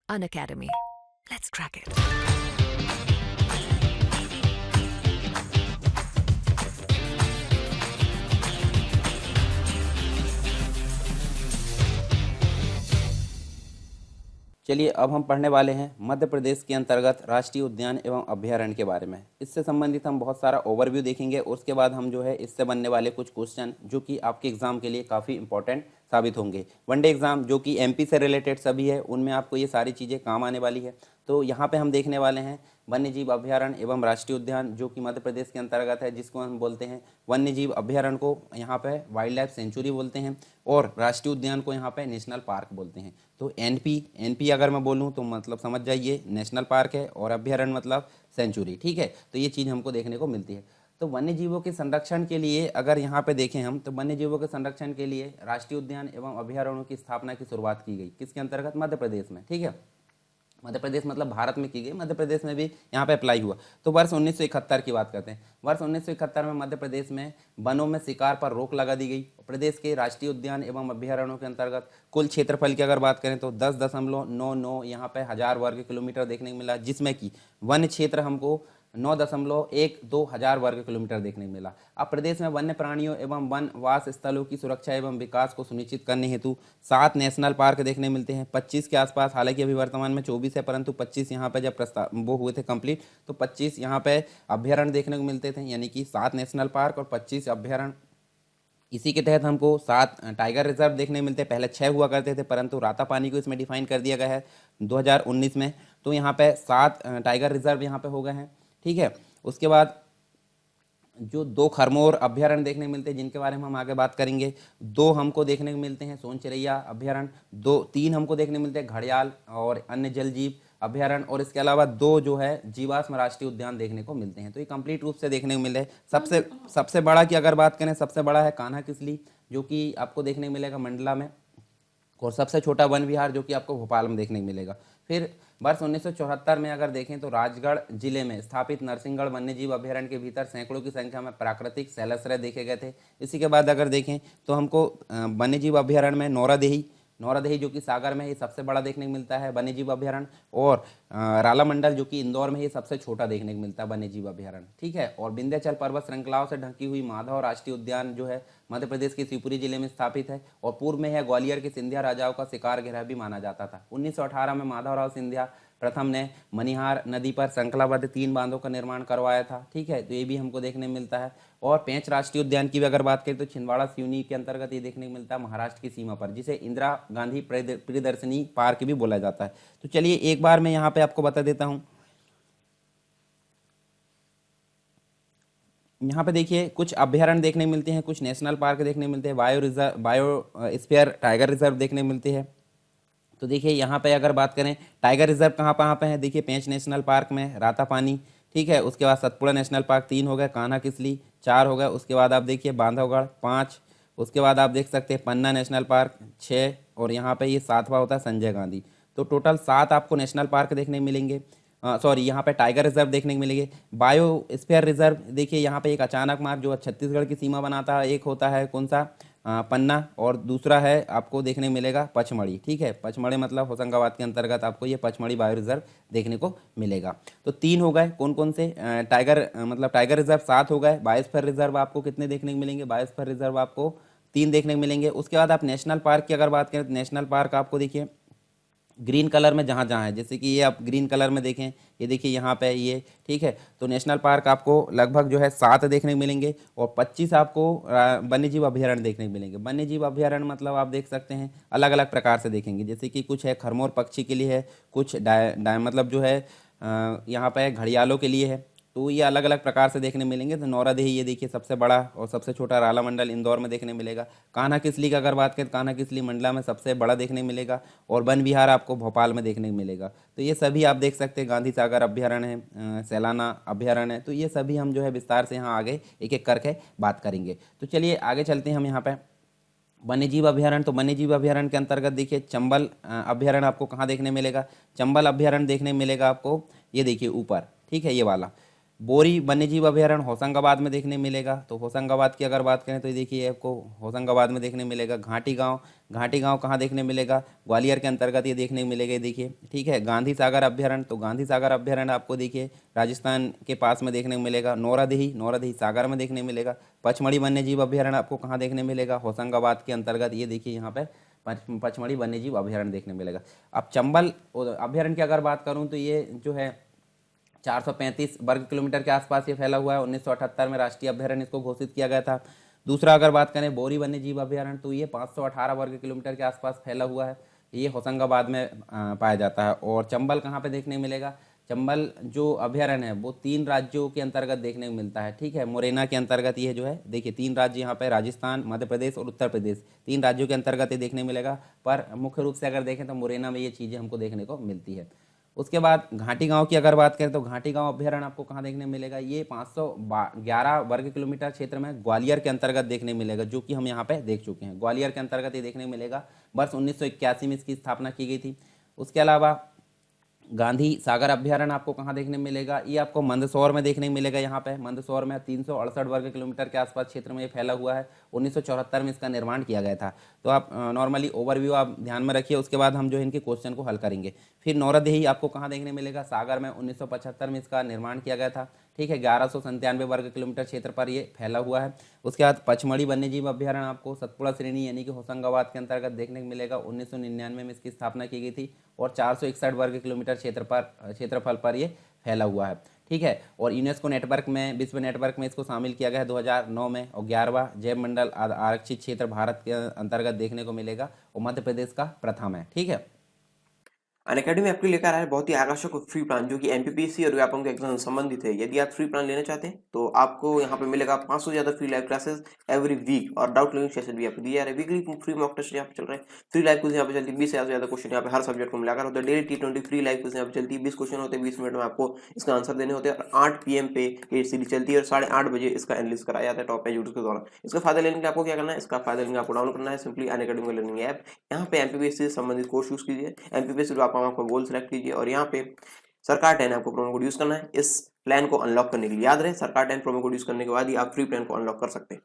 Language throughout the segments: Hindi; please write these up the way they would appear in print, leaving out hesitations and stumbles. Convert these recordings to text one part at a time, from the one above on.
Unacademy. Let's crack it. चलिए अब हम पढ़ने वाले हैं मध्य प्रदेश के अंतर्गत राष्ट्रीय उद्यान एवं अभ्यारण्य के बारे में। इससे संबंधित हम बहुत सारा ओवरव्यू देखेंगे और उसके बाद हम जो है इससे बनने वाले कुछ क्वेश्चन जो कि आपके एग्जाम के लिए काफ़ी इंपॉर्टेंट साबित होंगे। वनडे एग्जाम जो कि एमपी से रिलेटेड सभी है उनमें आपको ये सारी चीज़ें काम आने वाली है। तो यहाँ पे हम देखने वाले हैं वन्य जीव अभ्यारण्य एवं राष्ट्रीय उद्यान जो कि मध्य प्रदेश के अंतर्गत है, जिसको हम बोलते हैं वन्य जीव अभ्यारण्य को यहाँ पे वाइल्ड लाइफ सेंचुरी बोलते हैं और राष्ट्रीय उद्यान को यहाँ पे नेशनल पार्क बोलते हैं। तो एनपी अगर मैं बोलूँ तो मतलब समझ जाइए नेशनल पार्क है और अभ्यारण्य मतलब सेंचुरी। ठीक है, तो ये चीज़ हमको देखने को मिलती है। तो वन्य जीवों के संरक्षण के लिए अगर यहाँ पे देखें हम तो वन्य जीवों के संरक्षण के लिए राष्ट्रीय उद्यान एवं अभ्यारण्यों की स्थापना की शुरुआत की गई। किसके अंतर्गत? मध्य प्रदेश में। ठीक है, मध्य प्रदेश मतलब भारत में की गई, मध्य प्रदेश में भी यहाँ पे अप्लाई हुआ। तो वर्ष 1971 की बात करते हैं। वर्ष 1971 में मध्य प्रदेश में वनों में शिकार पर रोक लगा दी गई। प्रदेश के राष्ट्रीय उद्यान एवं अभ्यारण्यों के अंतर्गत कुल क्षेत्रफल की अगर बात करें तो 10.99 यहाँ पे 1000 वर्ग किलोमीटर देखने को मिला, जिसमें कि वन क्षेत्र हमको 9.12 हजार वर्ग किलोमीटर देखने को मिला। अब प्रदेश में वन्य प्राणियों एवं वन वास स्थलों की सुरक्षा एवं विकास को सुनिश्चित करने हेतु 7 नेशनल पार्क देखने मिलते हैं 25 के आसपास। हालांकि अभी वर्तमान में 24 है, परंतु 25 यहाँ पे जब प्रस्ताव वो हुए थे कंप्लीट तो 25 यहाँ पे अभ्यारण्य देखने को मिलते थे, यानी कि 7 नेशनल पार्क और 25 अभ्यारण्य। इसी के तहत हमको 7 टाइगर रिजर्व देखने मिलते हैं। पहले 6 हुआ करते थे, परंतु रातापानी को इसमें डिफाइन कर दिया गया है 2019 में। तो यहाँ पे 7 टाइगर रिजर्व यहाँ पे हो गए हैं। ठीक है, उसके बाद जो 2 खरमोर अभ्यारण्य देखने को मिलते हैं जिनके बारे में हम आगे बात करेंगे। 2 हमको देखने को मिलते हैं सोन चिरैया अभ्यारण्य, 3 हमको देखने को मिलते हैं घड़ियाल और अन्य जल जीव अभ्यारण्य, और इसके अलावा 2 जो है जीवाश्म राष्ट्रीय उद्यान देखने को मिलते हैं। तो ये कंप्लीट रूप से देखने को मिले। सबसे बड़ा की अगर बात करें, सबसे बड़ा है कान्हा किसली जो कि आपको देखने को मिलेगा मंडला में, और सबसे छोटा वन विहार जो कि आपको भोपाल में देखने को मिलेगा। फिर वर्ष 1974 में अगर देखें तो राजगढ़ जिले में स्थापित नरसिंहगढ़ वन्यजीव अभ्यारण्य के भीतर सैकड़ों की संख्या में प्राकृतिक शैलाश्रय देखे गए थे। इसी के बाद अगर देखें तो हमको वन्यजीव अभ्यारण्य में नौरादेही जो कि सागर में ये सबसे बड़ा देखने को मिलता है वन्यजीव अभ्यारण्य, और रालामंडल जो कि इंदौर में ये सबसे छोटा देखने को मिलता है वन्यजीव अभ्यारण्य। ठीक है, और विंध्याचल पर्वत श्रृंखलाओं से ढकी हुई माधव राष्ट्रीय उद्यान जो है मध्य प्रदेश के शिवपुरी जिले में स्थापित है, और पूर्व में है ग्वालियर के सिंधिया राजाओं का शिकार गृह भी माना जाता था। 1918 में माधवराव सिंधिया प्रथम ने मनिहार नदी पर श्रृंखलाबद्ध 3 बांधों का निर्माण करवाया था। ठीक है, तो ये भी हमको देखने मिलता है। और पेंच राष्ट्रीय उद्यान की भी अगर बात करें तो छिंदवाड़ा सिवनी के अंतर्गत ये देखने को मिलता है महाराष्ट्र की सीमा पर, जिसे इंदिरा गांधी प्रियदर्शनी पार्क भी बोला जाता है। तो चलिए एक बार मैं यहाँ पे आपको बता देता हूँ। यहाँ पे देखिए कुछ अभ्यारण्य देखने मिलते हैं, कुछ नेशनल पार्क देखने मिलते हैं, बायोस्फीयर टाइगर रिजर्व देखने मिलते हैं। तो देखिए यहाँ पे अगर बात करें टाइगर रिजर्व कहाँ पे है, देखिए पेंच नेशनल पार्क में, रातापानी। ठीक है, उसके बाद सतपुड़ा नेशनल पार्क 3 हो गए, कान्हा किसली 4 हो गए, उसके बाद आप देखिए बांधवगढ़ 5, उसके बाद आप देख सकते हैं पन्ना नेशनल पार्क 6, और यहाँ पे ये 7वां होता है संजय गांधी। तो टोटल 7 आपको नेशनल पार्क देखने मिलेंगे। सॉरी, यहाँ पे टाइगर रिजर्व देखने को मिलेंगे। बायोस्फीयर रिजर्व देखिए यहाँ पे एक अचानक मार्ग जो छत्तीसगढ़ की सीमा बनाता है, एक होता है कौन सा पन्ना, और दूसरा है आपको देखने को मिलेगा पचमढ़ी। ठीक है, पचमढ़ी मतलब होशंगाबाद के अंतर्गत आपको ये पचमढ़ी बायो रिजर्व देखने को मिलेगा। तो 3 हो गए कौन कौन से टाइगर रिजर्व 7 हो गए। बायोस्फीयर रिजर्व आपको कितने देखने को मिलेंगे? बायोस्फीयर रिजर्व आपको 3 देखने को मिलेंगे। उसके बाद आप नेशनल पार्क की अगर बात करें तो नेशनल पार्क आपको देखिए ग्रीन कलर में जहाँ जहाँ है, जैसे कि ये आप ग्रीन कलर में देखें, ये देखिए यहाँ पे ये। ठीक है, तो नेशनल पार्क आपको लगभग जो है 7 देखने को मिलेंगे, और 25 आपको वन्यजीव अभ्यारण्य देखने को मिलेंगे। वन्यजीव अभ्यारण्य मतलब आप देख सकते हैं अलग अलग प्रकार से देखेंगे, जैसे कि कुछ है खरमोर पक्षी के लिए है, कुछ मतलब जो है यहाँ पे घड़ियालों के लिए है। तो ये अलग अलग प्रकार से देखने मिलेंगे। तो नौरादेही ये देखिए सबसे बड़ा और सबसे छोटा रालामंडल इंदौर में देखने मिलेगा। कान्हा किसली की अगर बात करें, कान्हा किसली मंडला में सबसे बड़ा देखने मिलेगा, और वन विहार आपको भोपाल में देखने को मिलेगा। तो ये सभी आप देख सकते हैं। गांधी सागर अभ्यारण्य है, सैलाना अभ्यारण्य है। तो ये सभी हम जो है विस्तार से यहाँ आगे एक एक करके बात करेंगे। तो चलिए आगे चलते हैं हम यहाँ पे वन्यजीव अभ्यारण्य। तो वन्यजीव अभ्यारण्य के अंतर्गत देखिए चंबल अभ्यारण्य आपको कहाँ देखने मिलेगा? चंबल अभ्यारण्य देखने मिलेगा आपको, ये देखिए ऊपर। ठीक है, ये वाला बोरी वन्यजीव अभयारण्य होशंगाबाद में देखने मिलेगा। तो होशंगाबाद की अगर बात करें तो ये देखिए आपको होशंगाबाद में देखने मिलेगा। घाटी गांव कहाँ देखने मिलेगा, ग्वालियर के अंतर्गत ये देखने मिलेगा, ये देखिए ठीक है। गांधी सागर अभ्यारण्य, तो गांधी सागर अभ्यारण्य आपको देखिए राजस्थान के पास में देखने को मिलेगा। नौरादही सागर में देखने मिलेगा। पचमढ़ी वन्यजीव अभ्यारण्य आपको कहाँ देखने मिलेगा, होशंगाबाद के अंतर्गत, ये देखिए यहाँ पे पचमढ़ी वन्यजीव अभ्यारण्य देखने मिलेगा। अब चंबल अभ्यारण्य की अगर बात करूँ तो ये जो है 435 वर्ग किलोमीटर के आसपास ये फैला हुआ है। 1978 में राष्ट्रीय अभ्यारण्य इसको घोषित किया गया था। दूसरा अगर बात करें बोरी वन्यजीव अभ्यारण्य, तो ये 518 वर्ग किलोमीटर के आसपास फैला हुआ है। ये होशंगाबाद में पाया जाता है। और चंबल कहाँ पे देखने मिलेगा, चंबल जो अभ्यारण्य है वो 3 राज्यों के अंतर्गत देखने को मिलता है, ठीक है। मुरैना के अंतर्गत ये जो है देखिए 3 राज्य यहाँ पे, राजस्थान, मध्य प्रदेश और उत्तर प्रदेश, 3 राज्यों के अंतर्गत ये देखने मिलेगा। पर मुख्य रूप से अगर देखें तो मुरैना में ये चीज़ें हमको देखने को मिलती है। उसके बाद घाटी गांव की अगर बात करें तो घाटी गांव अभ्यारण्य आपको कहाँ देखने मिलेगा, ये 511 वर्ग किलोमीटर क्षेत्र में ग्वालियर के अंतर्गत देखने मिलेगा, जो कि हम यहाँ पे देख चुके हैं। ग्वालियर के अंतर्गत ये देखने मिलेगा। वर्ष 1981 में इसकी स्थापना की गई थी। उसके अलावा गांधी सागर अभ्यारण्य आपको कहाँ देखने मिलेगा, ये आपको मंदसौर में देखने मिलेगा। यहाँ पे मंदसौर में 368 वर्ग किलोमीटर के आसपास क्षेत्र में ये फैला हुआ है। 1974 में इसका निर्माण किया गया था। तो आप नॉर्मली ओवरव्यू आप ध्यान में रखिए, उसके बाद हम जो है इनके क्वेश्चन को हल करेंगे। फिर नौरादही आपको कहाँ देखने मिलेगा, सागर में 1975 में इसका निर्माण किया गया था, ठीक है। 1197 वर्ग किलोमीटर क्षेत्र पर ये फैला हुआ है। उसके बाद पचमढ़ी वन्यजीव अभ्यारण्य आपको सतपुड़ा श्रेणी यानी कि होशंगाबाद के अंतर्गत देखने को मिलेगा। 1999 में इसकी स्थापना की गई थी और 461 वर्ग किलोमीटर क्षेत्रफल पर ये फैला हुआ है, ठीक है। और यूनेस्को नेटवर्क में, विश्व नेटवर्क में इसको शामिल किया गया है 2009 में। और 11वां जैव मंडल आरक्षित क्षेत्र भारत के अंतर्गत देखने को मिलेगा और मध्य प्रदेश का प्रथम है, ठीक है। अनअकैडमी आपके लेकर आया है बहुत ही आकर्षक और फ्री प्लान जो कि एमपीपीएससी और व्यापम के एग्जाम से संबंधित है। यदि आप फ्री प्लान लेना चाहते हैं तो आपको यहाँ पे मिलेगा 500 से ज्यादा free live classes every week और डाउट क्लियरिंग सेशन भी आपको दिए जा रहे हैं। वीकली फ्री मॉक टेस्ट यहाँ पे चल रहे हैं। फ्री लाइव क्विज यहाँ पे चलती है, 20 से ज्यादा क्वेश्चन यहाँ पे हर सब्जेक्ट को मिलाकर होते हैं। Daily T20 free live quiz यहाँ पे चलती है, 20 क्वेश्चन होते हैं, 20 मिनट में आपको इसका आंसर देने होते हैं। और 8 PM पे ये सीरीज चलती है और 8:30 बजे इसका एनालिसिस कराया जाता है टॉप एजुकेटर्स के द्वारा। इसका फायदा लेने के लिए आपको क्या करना है, इसका फायदा लेने आपको डाउनलोड करना है सिंपली अनअकैडमी लर्निंग ऐप। यहाँ पे एमपीपीएससी से संबंधित कोर्स यूज कीजिए, एमपीपीएससी जो आपका गोल सेलेक्ट कीजिए और यहाँ पे सरकार 10 आपको प्रोमो कोड यूज करना है इस प्लान को अनलॉक करने के लिए। याद रहे सरकार 10 प्रोमो कोड यूज करने के बाद ही आप फ्री प्लान को अनलॉक कर सकते हैं।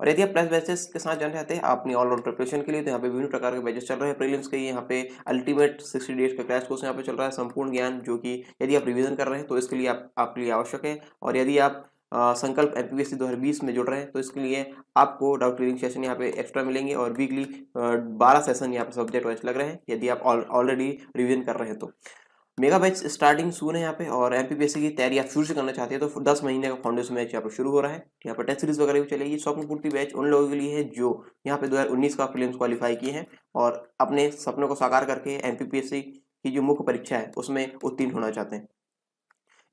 और यदि आप प्लस बैचेस के साथ जाना चाहते हैं अपनी ऑलराउंड प्रिपरेशन के लिए तो यहाँ पे विभिन्न प्रकार के बैचेस चल रहे हैं। प्रीलिम्स के यहाँ पे अल्टीमेट 60 डेज का क्रैश कोर्स यहाँ पे चल रहा है, संपूर्ण ज्ञान, जो कि यदि आप रिवीजन कर रहे हैं तो इसके लिए आपके लिए आवश्यक है। और यदि आप संकल्प एमपीपीएससी 2020 में जुड़ रहे हैं तो इसके लिए आपको डाउट क्लियरिंग सेशन यहाँ पे एक्स्ट्रा मिलेंगे और वीकली 12 सेशन यहाँ पे सब्जेक्ट वाइज लग रहे हैं यदि आप ऑलरेडी रिवीजन कर रहे हैं तो। मेगा बैच स्टार्टिंग सून है यहाँ पे और एमपीपीएससी की तैयारी आप शुरू से करना चाहते हैं तो 10 महीने का फाउंडेशन बैच यहाँ पे शुरू हो रहा है। यहाँ पे टेस्ट सीरीज वगैरह भी चलेगी। स्वप्न पूर्ति बैच उन लोगों के लिए है जो यहाँ पे 2019 का प्रीलिम्स क्वालिफाई किए हैं और अपने सपनों को साकार करके एमपीपीएससी की जो मुख्य परीक्षा है उसमें उत्तीर्ण होना चाहते हैं।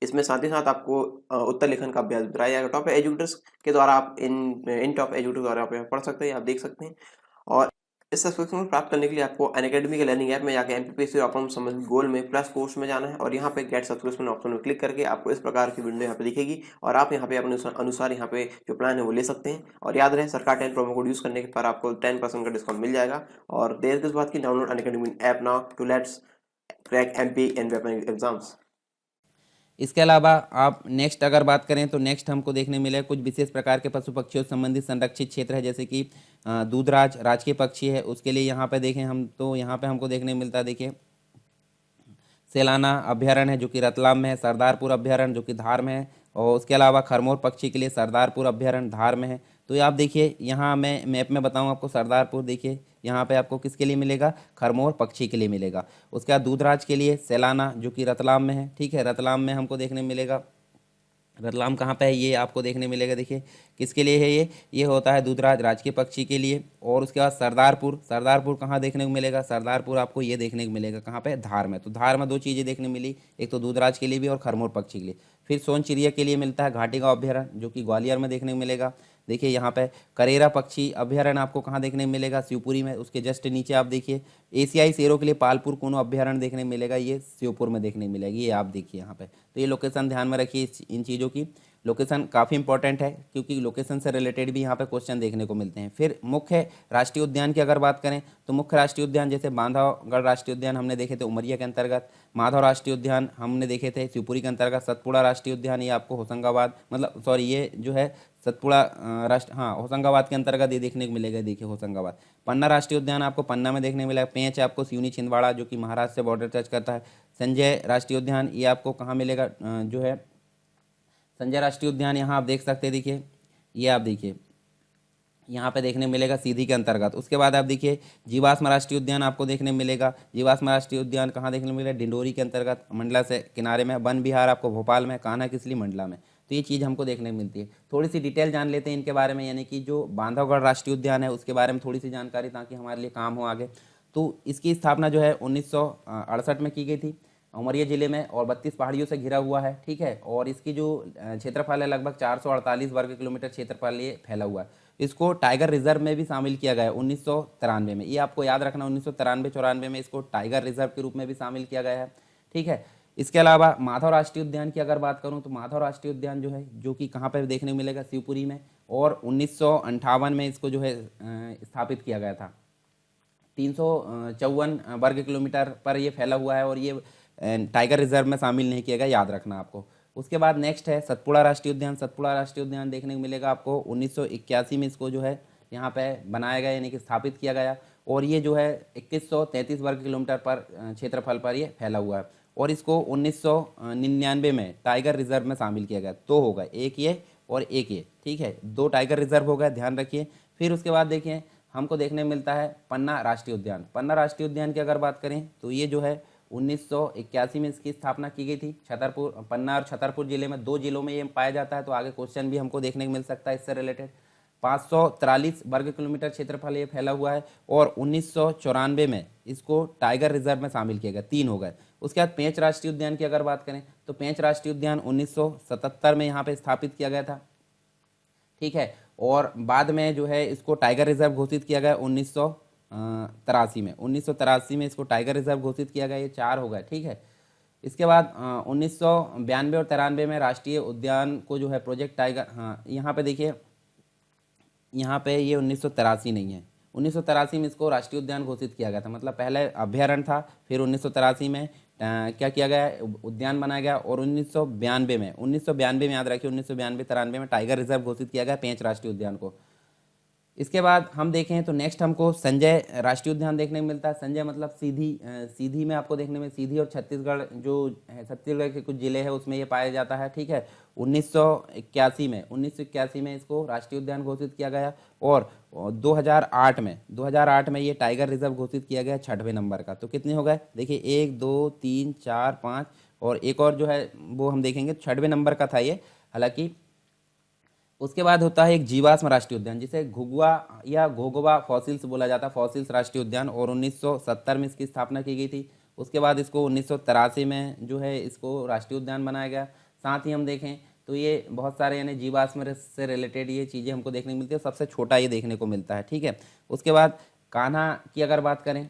इसमें साथ ही साथ आपको उत्तर लेखन का अभ्यास कराया जाएगा। टॉप एजुकेटर्स के द्वारा आप इन टॉप एजुकेटर्स द्वारा आप पढ़ सकते हैं, आप देख सकते हैं। और इस सब्सक्रिप्शन प्राप्त करने के लिए आपको अनअकैडमी के लर्निंग ऐप में जाकर एमपीपीएससी और संबंधित गोल में प्लस कोर्स में जाना है और यहाँ पे गेट सब्सक्रिप्शन ऑप्शन में क्लिक करके आपको इस प्रकार की विंडो यहाँ पे दिखेगी और आप यहाँ पे अपने अनुसार यहाँ पे जो प्लान है वो ले सकते हैं। और याद रहे सरकार 10 प्रोमो कोड यूज करने पर आपको 10% का डिस्काउंट मिल जाएगा। और देर किस बात की, download Unacademy app now to let's crack MP and exams. इसके अलावा आप नेक्स्ट अगर बात करें तो नेक्स्ट हमको देखने मिले कुछ विशेष प्रकार के पशु पक्षियों से संबंधित संरक्षित क्षेत्र है, जैसे कि दूधराज राजकीय पक्षी है। उसके लिए यहाँ पे देखें हम तो यहाँ पे हमको देखने मिलता है, देखिए सेलाना अभ्यारण्य है जो कि रतलाम में है, सरदारपुर अभ्यारण्य जो कि धार में है, और उसके अलावा खरमोर पक्षी के लिए सरदारपुर अभ्यारण्य धार में है। तो ये आप देखिए यहाँ मैं मैप में बताऊँ आपको, सरदारपुर देखिए यहाँ पे आपको किसके लिए मिलेगा, खरमोर पक्षी के लिए मिलेगा। उसके बाद दूधराज के लिए सेलाना जो कि रतलाम में है, ठीक है। रतलाम में हमको देखने मिलेगा, रतलाम कहाँ पे है ये आपको देखने मिलेगा, देखिए किसके लिए है ये होता है दूधराज राजकीय पक्षी के लिए। और उसके बाद सरदारपुर कहाँ देखने को मिलेगा, सरदारपुर आपको ये देखने को मिलेगा कहाँ पे, धार में। तो धार में 2 चीज़ें देखने मिली, एक तो दूधराज के लिए भी और खरमोर पक्षी के लिए। फिर सोन चिड़िया के लिए मिलता है घाटी गाँव अभ्यारण्य जो कि ग्वालियर में देखने को मिलेगा। देखिए यहाँ पे करेरा पक्षी अभ्यारण्य आपको कहाँ देखने को मिलेगा, शिवपुरी में। उसके जस्ट नीचे आप देखिए एशियाई शेरों के लिए पालपुर कोनो अभ्यारण्य देखने को मिलेगा, ये शिवपुर में देखने को मिलेगी, ये आप देखिए यहाँ पे। तो ये लोकेशन ध्यान में रखिए इन चीज़ों की। लोकेशन काफ़ी इंपॉर्टेंट है क्योंकि लोकेशन से रिलेटेड भी यहाँ पे क्वेश्चन देखने को मिलते हैं। फिर मुख्य राष्ट्रीय उद्यान की अगर बात करें तो मुख्य राष्ट्रीय उद्यान जैसे बांधवगढ़ राष्ट्रीय उद्यान हमने देखे थे उमरिया के अंतर्गत, माधव राष्ट्रीय उद्यान हमने देखे थे शिवपुरी के अंतर्गत, सतपुड़ा राष्ट्रीय उद्यान ये आपको होशंगाबाद मतलब सॉरी ये जो है सतपुड़ा राष्ट्र हाँ होशंगाबाद के अंतर्गत ये देखने को मिलेगा। देखिए होशंगाबाद। पन्ना राष्ट्रीय उद्यान आपको पन्ना में देखने को मिलेगा। पेंच आपको सिवनी छिंदवाड़ा जो कि महाराष्ट्र से बॉर्डर टच करता है। संजय राष्ट्रीय उद्यान ये आपको कहाँ मिलेगा जो है संजय राष्ट्रीय उद्यान यहाँ आप देख सकते हैं। देखिए ये आप देखिए यहाँ पे देखने मिलेगा सीधी के अंतर्गत। उसके बाद आप देखिए जीवाश्म राष्ट्रीय उद्यान आपको देखने मिलेगा। जीवाश्म राष्ट्रीय उद्यान कहाँ देखने मिलेगा? डिंडोरी के अंतर्गत मंडला से किनारे में। वन विहार आपको भोपाल में, कान्हा किसली मंडला में। तो ये चीज़ हमको देखने को मिलती है। थोड़ी सी डिटेल जान लेते हैं इनके बारे में, यानी कि जो बांधवगढ़ राष्ट्रीय उद्यान है उसके बारे में थोड़ी सी जानकारी ताकि हमारे लिए काम हो आगे। तो इसकी स्थापना जो है 1968 में की गई थी उमरिया जिले में और 32 पहाड़ियों से घिरा हुआ है। ठीक है, और इसकी जो क्षेत्रफल है लगभग 448 वर्ग किलोमीटर क्षेत्रफल ये फैला हुआ है। इसको टाइगर रिजर्व में भी शामिल किया गया है 1993 में। ये आपको याद रखना 1993-94 में इसको टाइगर रिजर्व के रूप में भी शामिल किया गया है। ठीक है, इसके अलावा माधव राष्ट्रीय उद्यान की अगर बात करूं तो माधव राष्ट्रीय उद्यान जो है जो कि कहाँ पर देखने को मिलेगा? शिवपुरी में। और 1958 में इसको जो है स्थापित किया गया था। 354 वर्ग किलोमीटर पर ये फैला हुआ है और ये टाइगर रिजर्व में शामिल नहीं किया गया, याद रखना आपको। उसके बाद नेक्स्ट है सतपुड़ा राष्ट्रीय उद्यान। सतपुड़ा राष्ट्रीय उद्यान देखने को मिलेगा आपको 1981 में इसको जो है यहाँ पे बनाया गया यानी कि स्थापित किया गया और ये जो है 2133 वर्ग किलोमीटर पर क्षेत्रफल पर ये फैला हुआ है और इसको 1999 में टाइगर रिजर्व में शामिल किया गया। तो होगा एक ये और एक ये। ठीक है, 2 टाइगर रिजर्व हो गए, ध्यान रखिए। फिर उसके बाद देखिए हमको देखने मिलता है पन्ना राष्ट्रीय उद्यान। पन्ना राष्ट्रीय उद्यान की अगर बात करें तो ये जो है 1981 में इसकी स्थापना की गई थी। छतरपुर, पन्ना और छतरपुर जिले में, 2 जिलों में ये पाया जाता है। तो आगे क्वेश्चन भी हमको देखने को मिल सकता है इससे रिलेटेड। 543 वर्ग किलोमीटर क्षेत्रफल ये फैला हुआ है और 1994 में इसको टाइगर रिजर्व में शामिल किया गया। 3 हो गए। उसके बाद पेंच राष्ट्रीय उद्यान की अगर बात करें तो पेंच राष्ट्रीय उद्यान 1977 में यहाँ पे स्थापित किया गया था। ठीक है, और बाद में जो है इसको टाइगर रिजर्व घोषित किया गया 1983 में इसको टाइगर रिजर्व घोषित किया गया। ये 4 हो गए। ठीक है, इसके बाद 1992 और 93 में राष्ट्रीय उद्यान को जो है प्रोजेक्ट टाइगर, हाँ यहाँ पे देखिए यहाँ पे ये 1983 नहीं है, 1983 में इसको राष्ट्रीय उद्यान घोषित किया गया था। मतलब पहले अभ्यारण्य था, फिर 1983 में क्या किया गया? उद्यान बनाया गया और 1992 में याद रखिए 1992-93 में टाइगर रिजर्व घोषित किया गया पेंच राष्ट्रीय उद्यान को। इसके बाद हम देखें तो नेक्स्ट हमको संजय राष्ट्रीय उद्यान देखने को मिलता है। संजय मतलब सीधी में आपको देखने में, सीधी और छत्तीसगढ़ जो है, छत्तीसगढ़ के कुछ जिले हैं उसमें ये पाया जाता है। ठीक है, 1981 में इसको राष्ट्रीय उद्यान घोषित किया गया और 2008 में ये टाइगर रिजर्व घोषित किया गया 6वें नंबर का। तो कितने हो गए? देखिए 1 2 3 4 5 और एक और जो है वो हम देखेंगे 6वें नंबर का था ये हालांकि। उसके बाद होता है एक जीवाश्म राष्ट्रीय उद्यान जिसे घुघुआ या घोघवा फॉसिल्स बोला जाता है, फॉसिल्स राष्ट्रीय उद्यान, और 1970 में इसकी स्थापना की गई थी। उसके बाद इसको 1983 में जो है इसको राष्ट्रीय उद्यान बनाया गया। साथ ही हम देखें तो ये बहुत सारे यानी जीवाश्म से रिलेटेड ये चीज़ें हमको देखने को मिलती है। सबसे छोटा ये देखने को मिलता है। ठीक है, उसके बाद कान्हा की अगर बात करें,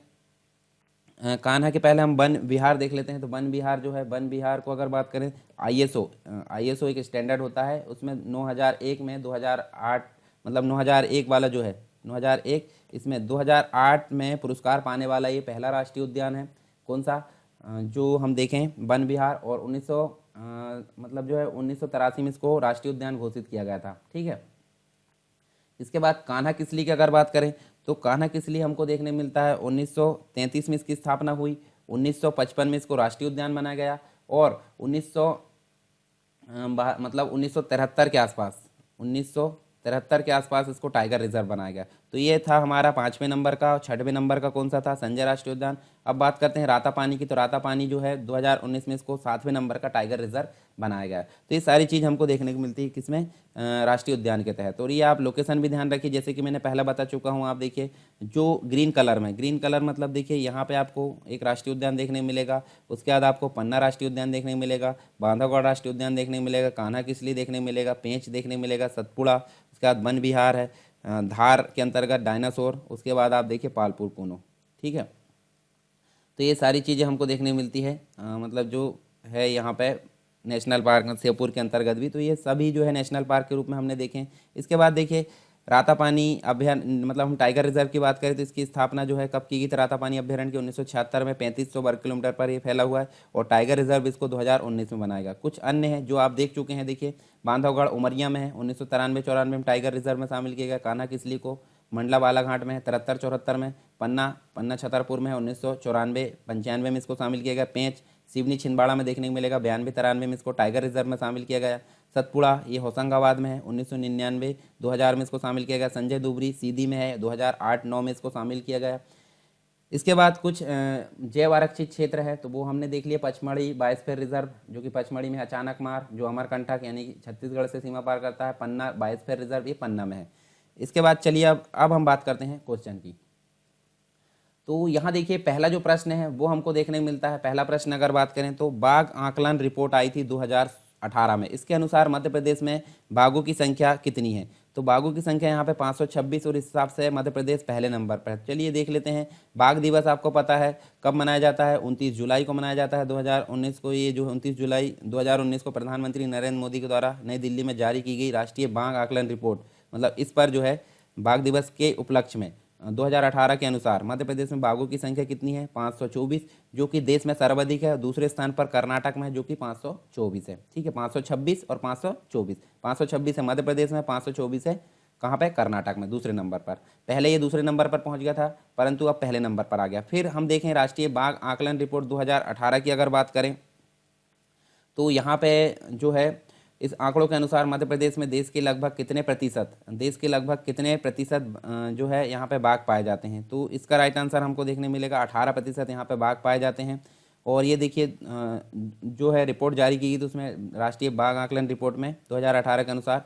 कान्हा के पहले हम वन विहार देख लेते हैं। तो वन विहार जो है, वन विहार को अगर बात करें आईएसओ एक स्टैंडर्ड होता है, उसमें 2001 में 2008 मतलब 2001 वाला जो है 2001, इसमें 2008 में पुरस्कार पाने वाला ये पहला राष्ट्रीय उद्यान है। कौन सा? जो हम देखें वन विहार, और 1983 में इसको राष्ट्रीय उद्यान घोषित किया गया था। ठीक है, इसके बाद कान्हा किसली की अगर बात करें तो कान्हा किसली हमको देखने मिलता है 1933 में इसकी स्थापना हुई। 1955 में इसको राष्ट्रीय उद्यान बनाया गया और 1973 के आसपास इसको टाइगर रिजर्व बनाया गया। तो ये था हमारा 5वें नंबर का। 6वें नंबर का कौन सा था? संजय राष्ट्रीय उद्यान। अब बात करते हैं रातापानी की। तो रातापानी जो है 2019 में इसको 7वें नंबर का टाइगर रिजर्व बनाया गया। तो ये सारी चीज़ हमको देखने को मिलती है किसमें? राष्ट्रीय उद्यान के तहत। और ये आप लोकेशन भी ध्यान रखिए, जैसे कि मैंने पहले बता चुका हूँ। आप देखिए जो ग्रीन कलर में, ग्रीन कलर मतलब देखिए यहाँ पे आपको एक राष्ट्रीय उद्यान देखने को मिलेगा। उसके बाद आपको पन्ना राष्ट्रीय उद्यान देखने को मिलेगा, बांधवगढ़ राष्ट्रीय उद्यान देखने को मिलेगा, कान्हा किसली देखने को मिलेगा, पेंच देखने को मिलेगा, सतपुड़ा, उसके बाद वन विहार है, धार के अंतर्गत डायनासोर, उसके बाद आप देखिए पालपुर पूनो। ठीक है, तो ये सारी चीज़ें हमको देखने मिलती है मतलब जो है यहाँ पे नेशनल पार्क श्योपुर के अंतर्गत भी, तो ये सभी जो है नेशनल पार्क के रूप में हमने देखे। इसके बाद देखिए रातापानी अभयारण्य, मतलब हम टाइगर रिजर्व की बात करें तो इसकी स्थापना जो है कब की गई थी रातापानी अभयारण्य की 1976 में 3500 वर्ग किलोमीटर पर ये फैला हुआ है, और टाइगर रिजर्व इसको 2019 में बनाएगा। कुछ अन्य हैं जो आप देख चुके हैं, देखिए बांधवगढ़ उमरिया में है, 1993-94 में टाइगर रिजर्व में शामिल किया गया। कान्हा किसली को मंडला बालाघाट में है 73-74 में, पन्ना छतरपुर में है 1994-95 में इसको शामिल किया गया। पेंच सिवनी छिंदवाड़ा में देखने को मिलेगा 92-93 में इसको टाइगर रिजर्व में शामिल किया गया। सतपुड़ा ये होशंगाबाद में है 1999-2000 में इसको शामिल किया गया। संजय दुबरी सीधी में है 2008-9 में इसको शामिल किया गया। इसके बाद कुछ जैव आरक्षित क्षेत्र है तो वो हमने देख लिया। पचमढ़ी बायोस्फीयर रिजर्व जो कि पचमढ़ी में है, अचानक मार जो अमरकंटक यानी कि छत्तीसगढ़ से सीमा पार करता है, पन्ना बायोस्फीयर रिजर्व ये पन्ना में है। इसके बाद चलिए अब हम बात करते हैं क्वेश्चन की। तो यहाँ देखिए पहला जो प्रश्न है वो हमको देखने को मिलता है। पहला प्रश्न अगर बात करें तो बाघ आकलन रिपोर्ट आई थी 2018 में, इसके अनुसार मध्य प्रदेश में बाघों की संख्या कितनी है? तो बाघों की संख्या यहाँ पे 526 और इस हिसाब से मध्य प्रदेश पहले नंबर पर है। चलिए देख लेते हैं। बाघ दिवस आपको पता है कब मनाया जाता है? 29 जुलाई को मनाया जाता है 2019 को। ये जो 29 जुलाई 2019 को प्रधानमंत्री नरेंद्र मोदी के द्वारा नई दिल्ली में जारी की गई राष्ट्रीय बाघ आकलन रिपोर्ट, मतलब इस पर जो है बाघ दिवस के उपलक्ष्य में 2018 के अनुसार मध्य प्रदेश में बाघों की संख्या कितनी है? 524, जो कि देश में सर्वाधिक है। दूसरे स्थान पर कर्नाटक में है जो कि 524 है। ठीक है, 526 और 524। 526 है मध्य प्रदेश में, 524 है कहाँ पे? कर्नाटक में दूसरे नंबर पर। पहले ये दूसरे नंबर पर पहुंच गया था परंतु अब पहले नंबर पर आ गया। फिर हम देखें राष्ट्रीय बाघ आकलन रिपोर्ट 2018 की अगर बात करें तो यहाँ पे जो है इस आंकड़ों के अनुसार मध्य प्रदेश में देश के लगभग कितने प्रतिशत जो है यहाँ पे बाघ पाए जाते हैं? तो इसका राइट आंसर हमको देखने मिलेगा 18% यहाँ पे बाघ पाए जाते हैं। और ये देखिए जो है रिपोर्ट जारी की गई तो उसमें राष्ट्रीय बाघ आकलन रिपोर्ट में 2018 के अनुसार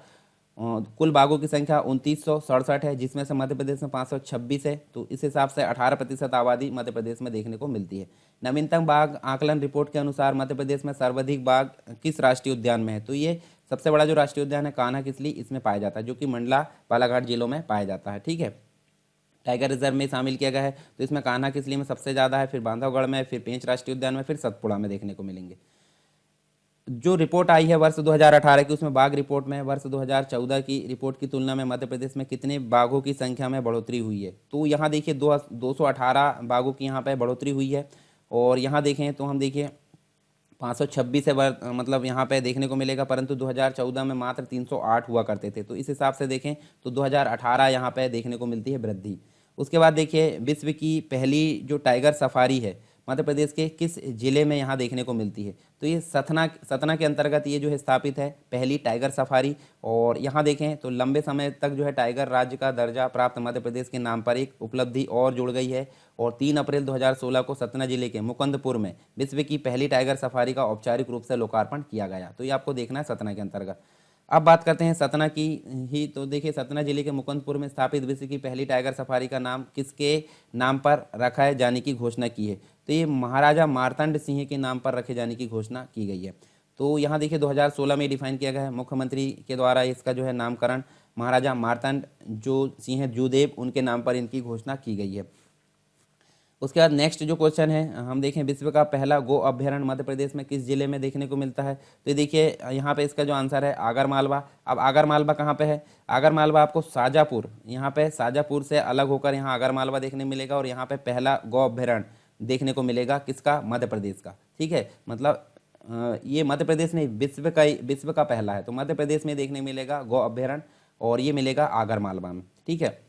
कुल बाघों की संख्या 2967 है, जिसमें से मध्य प्रदेश में 526 है। तो इस हिसाब से 18% आबादी मध्य प्रदेश में देखने को मिलती है। नवीनतम बाघ आकलन रिपोर्ट के अनुसार मध्य प्रदेश में सर्वाधिक बाघ किस राष्ट्रीय उद्यान में है? तो ये सबसे बड़ा जो राष्ट्रीय उद्यान है कान्हा किसली, इसमें पाया जाता है, जो कि मंडला बालाघाट जिलों में पाया जाता है। ठीक है, टाइगर रिजर्व में शामिल किया गया है तो इसमें कान्हा किसली में सबसे ज़्यादा है, फिर बांधवगढ़ में, फिर पेंच राष्ट्रीय उद्यान में, फिर सतपुड़ा में देखने को मिलेंगे। जो रिपोर्ट आई है वर्ष 2018 की उसमें बाघ रिपोर्ट में वर्ष 2014 की रिपोर्ट की तुलना में मध्य प्रदेश में कितने बाघों की संख्या में बढ़ोतरी हुई है? तो यहाँ देखिए 218 बाघों की यहाँ पे बढ़ोतरी हुई है। और यहाँ देखें तो हम देखिए 526 है मतलब यहाँ पे देखने को मिलेगा, परंतु 2014 में मात्र 308 हुआ करते थे। तो इस हिसाब से देखें तो 2018 यहाँ पे देखने को मिलती है वृद्धि। उसके बाद देखिए विश्व की पहली जो टाइगर सफारी है मध्य प्रदेश के किस जिले में यहाँ देखने को मिलती है? तो ये सतना के अंतर्गत ये जो है स्थापित है पहली टाइगर सफारी। और यहाँ देखें तो लंबे समय तक जो है टाइगर राज्य का दर्जा प्राप्त मध्य प्रदेश के नाम पर एक उपलब्धि और जुड़ गई है। और 3 अप्रैल 2016 को सतना जिले के मुकुंदपुर में विश्व की पहली टाइगर सफारी का औपचारिक रूप से लोकार्पण किया गया। तो ये आपको देखना है सतना के अंतर्गत। अब बात करते हैं सतना की ही। तो देखिए सतना जिले के मुकुंदपुर में स्थापित विश्व की पहली टाइगर सफारी का नाम किसके नाम पर रखा है जाने की घोषणा की है? तो ये महाराजा मार्तंड सिंह के नाम पर रखे जाने की घोषणा की गई है। तो यहाँ देखिए 2016 में डिफाइन किया गया है मुख्यमंत्री के द्वारा इसका जो है नामकरण महाराजा मार्तंड जो सिंह जूदेव उनके नाम पर इनकी घोषणा की गई है। उसके बाद नेक्स्ट जो क्वेश्चन है हम देखें विश्व का पहला गो अभ्यारण्य मध्य प्रदेश में किस जिले में देखने को मिलता है? तो ये देखिए यहाँ पे इसका जो आंसर है आगरमालवा। अब आगरमालवा कहाँ पे है? आगरमालवा आपको शाजापुर, यहाँ पे शाजापुर से अलग होकर यहाँ आगरमालवा देखने मिलेगा। और यहाँ पे पहला गौ अभ्यारण्य देखने को मिलेगा किसका? मध्य प्रदेश का। ठीक है, मतलब ये मध्य प्रदेश नहीं विश्व का पहला है। तो मध्य प्रदेश में देखने मिलेगा गौ अभ्यारण्य और ये मिलेगा आगरमालवा में। ठीक है,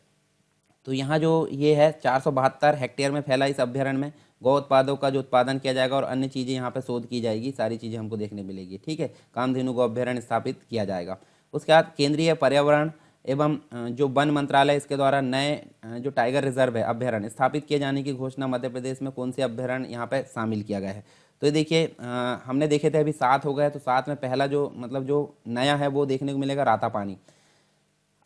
तो यहाँ जो ये है 472 हेक्टेयर में फैला इस अभ्यारण्य में गौ उत्पादों का जो उत्पादन किया जाएगा और अन्य चीज़ें यहाँ पे शोध की जाएगी, सारी चीज़ें हमको देखने मिलेगी। ठीक है, कामधेनु गौ अभ्यारण्य स्थापित किया जाएगा। उसके बाद केंद्रीय पर्यावरण एवं जो वन मंत्रालय इसके द्वारा नए जो टाइगर रिजर्व है अभ्यारण्य स्थापित किए जाने की घोषणा मध्य प्रदेश में कौन से अभ्यारण्य यहाँ पे शामिल किया गया है? तो ये देखिए हमने देखे थे अभी 7 हो गए, तो 7 में पहला जो मतलब जो नया है वो देखने को मिलेगा रातापानी।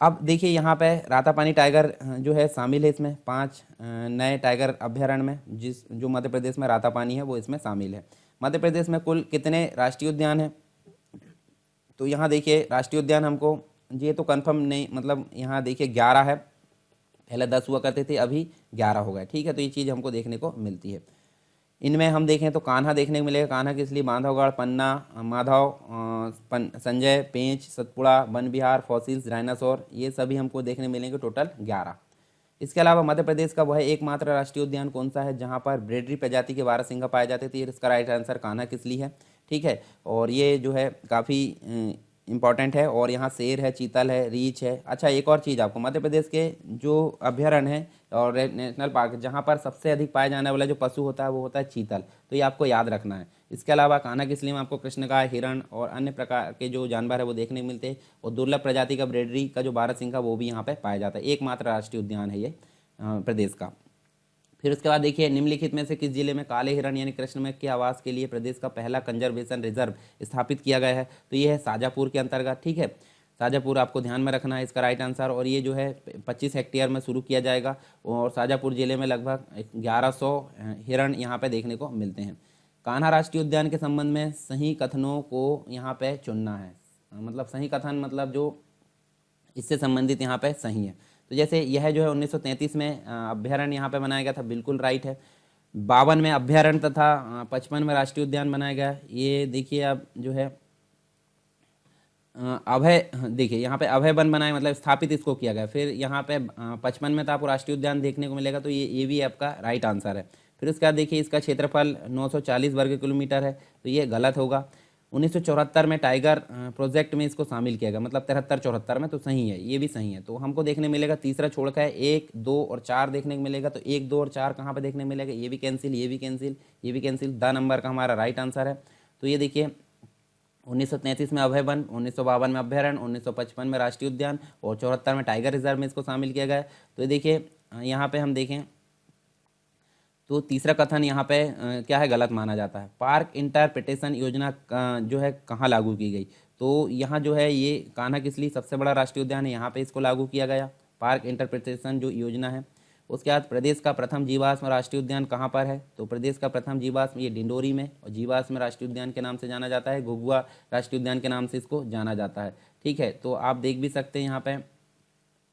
अब देखिए यहाँ पे रातापानी टाइगर जो है शामिल है, इसमें 5 नए टाइगर अभ्यारण्य में जो मध्य प्रदेश में रातापानी है वो इसमें शामिल है। मध्य प्रदेश में कुल कितने राष्ट्रीय उद्यान हैं? तो यहाँ देखिए राष्ट्रीय उद्यान हमको ये तो कंफर्म नहीं, मतलब यहाँ देखिए 11 है, पहले 10 हुआ करते थे अभी 11 हो गए। ठीक है, तो ये चीज़ हमको देखने को मिलती है। इनमें हम देखें तो कान्हा देखने को मिलेगा। कान्हा किस लिए? बांधवगढ़, पन्ना, माधव, संजय, पेंच, सतपुड़ा, वन विहार, फॉसिल्स, डायनासोर, ये सभी हमको देखने मिलेंगे, टोटल 11। इसके अलावा मध्य प्रदेश का वह एकमात्र राष्ट्रीय उद्यान कौन सा है जहाँ पर ब्रेडरी प्रजाति के बारहसिंगा पाए जाते थे? इसका राइट आंसर कान्हा किसली है। ठीक है, और ये जो है काफ़ी इम्पॉर्टेंट है। और यहाँ शेर है, चीतल है, रीछ है। अच्छा, एक और चीज़ आपको, मध्य प्रदेश के जो अभ्यारण्य है और नेशनल पार्क जहाँ पर सबसे अधिक पाए जाने वाला जो पशु होता है वो होता है चीतल, तो ये आपको याद रखना है। इसके अलावा कान्हा किसली में आपको कृष्णगाय, हिरण और अन्य प्रकार के जो जानवर है वो देखने को मिलते हैं। और दुर्लभ प्रजाति का ब्रेडरी का जो बारहसिंगा वो भी यहाँ पे पाया जाता है। एकमात्र राष्ट्रीय उद्यान है ये प्रदेश का। फिर उसके बाद देखिए, निम्नलिखित में से किस जिले में काले हिरण यानी कृष्णमृग के आवास के लिए प्रदेश का पहला कंजर्वेशन रिजर्व स्थापित किया गया है? तो ये है शाजापुर के अंतर्गत। ठीक है, शाजापुर आपको ध्यान में रखना है इसका राइट आंसर। और ये जो है 25 हेक्टेयर में शुरू किया जाएगा और शाजापुर जिले में लगभग 1100 हिरण यहाँ पे देखने को मिलते हैं। कान्हा राष्ट्रीय उद्यान के संबंध में सही कथनों को यहाँ पे चुनना है। मतलब सही कथन मतलब जो इससे संबंधित यहाँ पे सही है। तो जैसे यह जो है 1933 में अभ्यारण्य यहाँ पे बनाया गया था, बिल्कुल राइट है। 52 में अभ्यारण्य तथा 55 में राष्ट्रीय उद्यान बनाया गया। ये देखिए अब जो है अभय, देखिए यहाँ पे अभय वन बनाए मतलब स्थापित इसको किया गया। फिर यहाँ पे 55 में तो आपको राष्ट्रीय उद्यान देखने को मिलेगा, तो ये भी आपका राइट आंसर है। फिर उसके बाद देखिए इसका क्षेत्रफल 940 वर्ग किलोमीटर है, तो ये गलत होगा। 1974 में टाइगर प्रोजेक्ट में इसको शामिल किया गया, मतलब 73-74 में, तो सही है, ये भी सही है। तो हमको देखने मिलेगा तीसरा छोड़ का है 1, 2 और 4 देखने को मिलेगा। तो 1, 2 और 4 कहाँ पे देखने मिलेगा? ये भी कैंसिल, ये भी कैंसिल, ये भी कैंसिल। द नंबर का हमारा राइट आंसर है। तो ये देखिए 1933 में अभय वन, 1952 में अभ्यारण्य, 1955 में राष्ट्रीय उद्यान और 74 में टाइगर रिजर्व में इसको शामिल किया गया है। तो ये देखिए यहाँ पे हम देखें तो तीसरा कथन यहाँ पे क्या है? गलत माना जाता है। पार्क इंटरप्रिटेशन योजना जो है कहाँ लागू की गई? तो यहाँ जो है ये कान्हा किसली सबसे बड़ा राष्ट्रीय उद्यान है, यहाँ पे इसको लागू किया गया पार्क इंटरप्रिटेशन जो योजना है। उसके बाद प्रदेश का प्रथम जीवाश्म राष्ट्रीय उद्यान कहाँ पर है? तो प्रदेश का प्रथम जीवाश्म ये डिंडोरी में, और जीवाश्म राष्ट्रीय उद्यान के नाम से जाना जाता है, घुघुआ राष्ट्रीय उद्यान के नाम से इसको जाना जाता है। ठीक है, तो आप देख भी सकते हैं यहाँ पे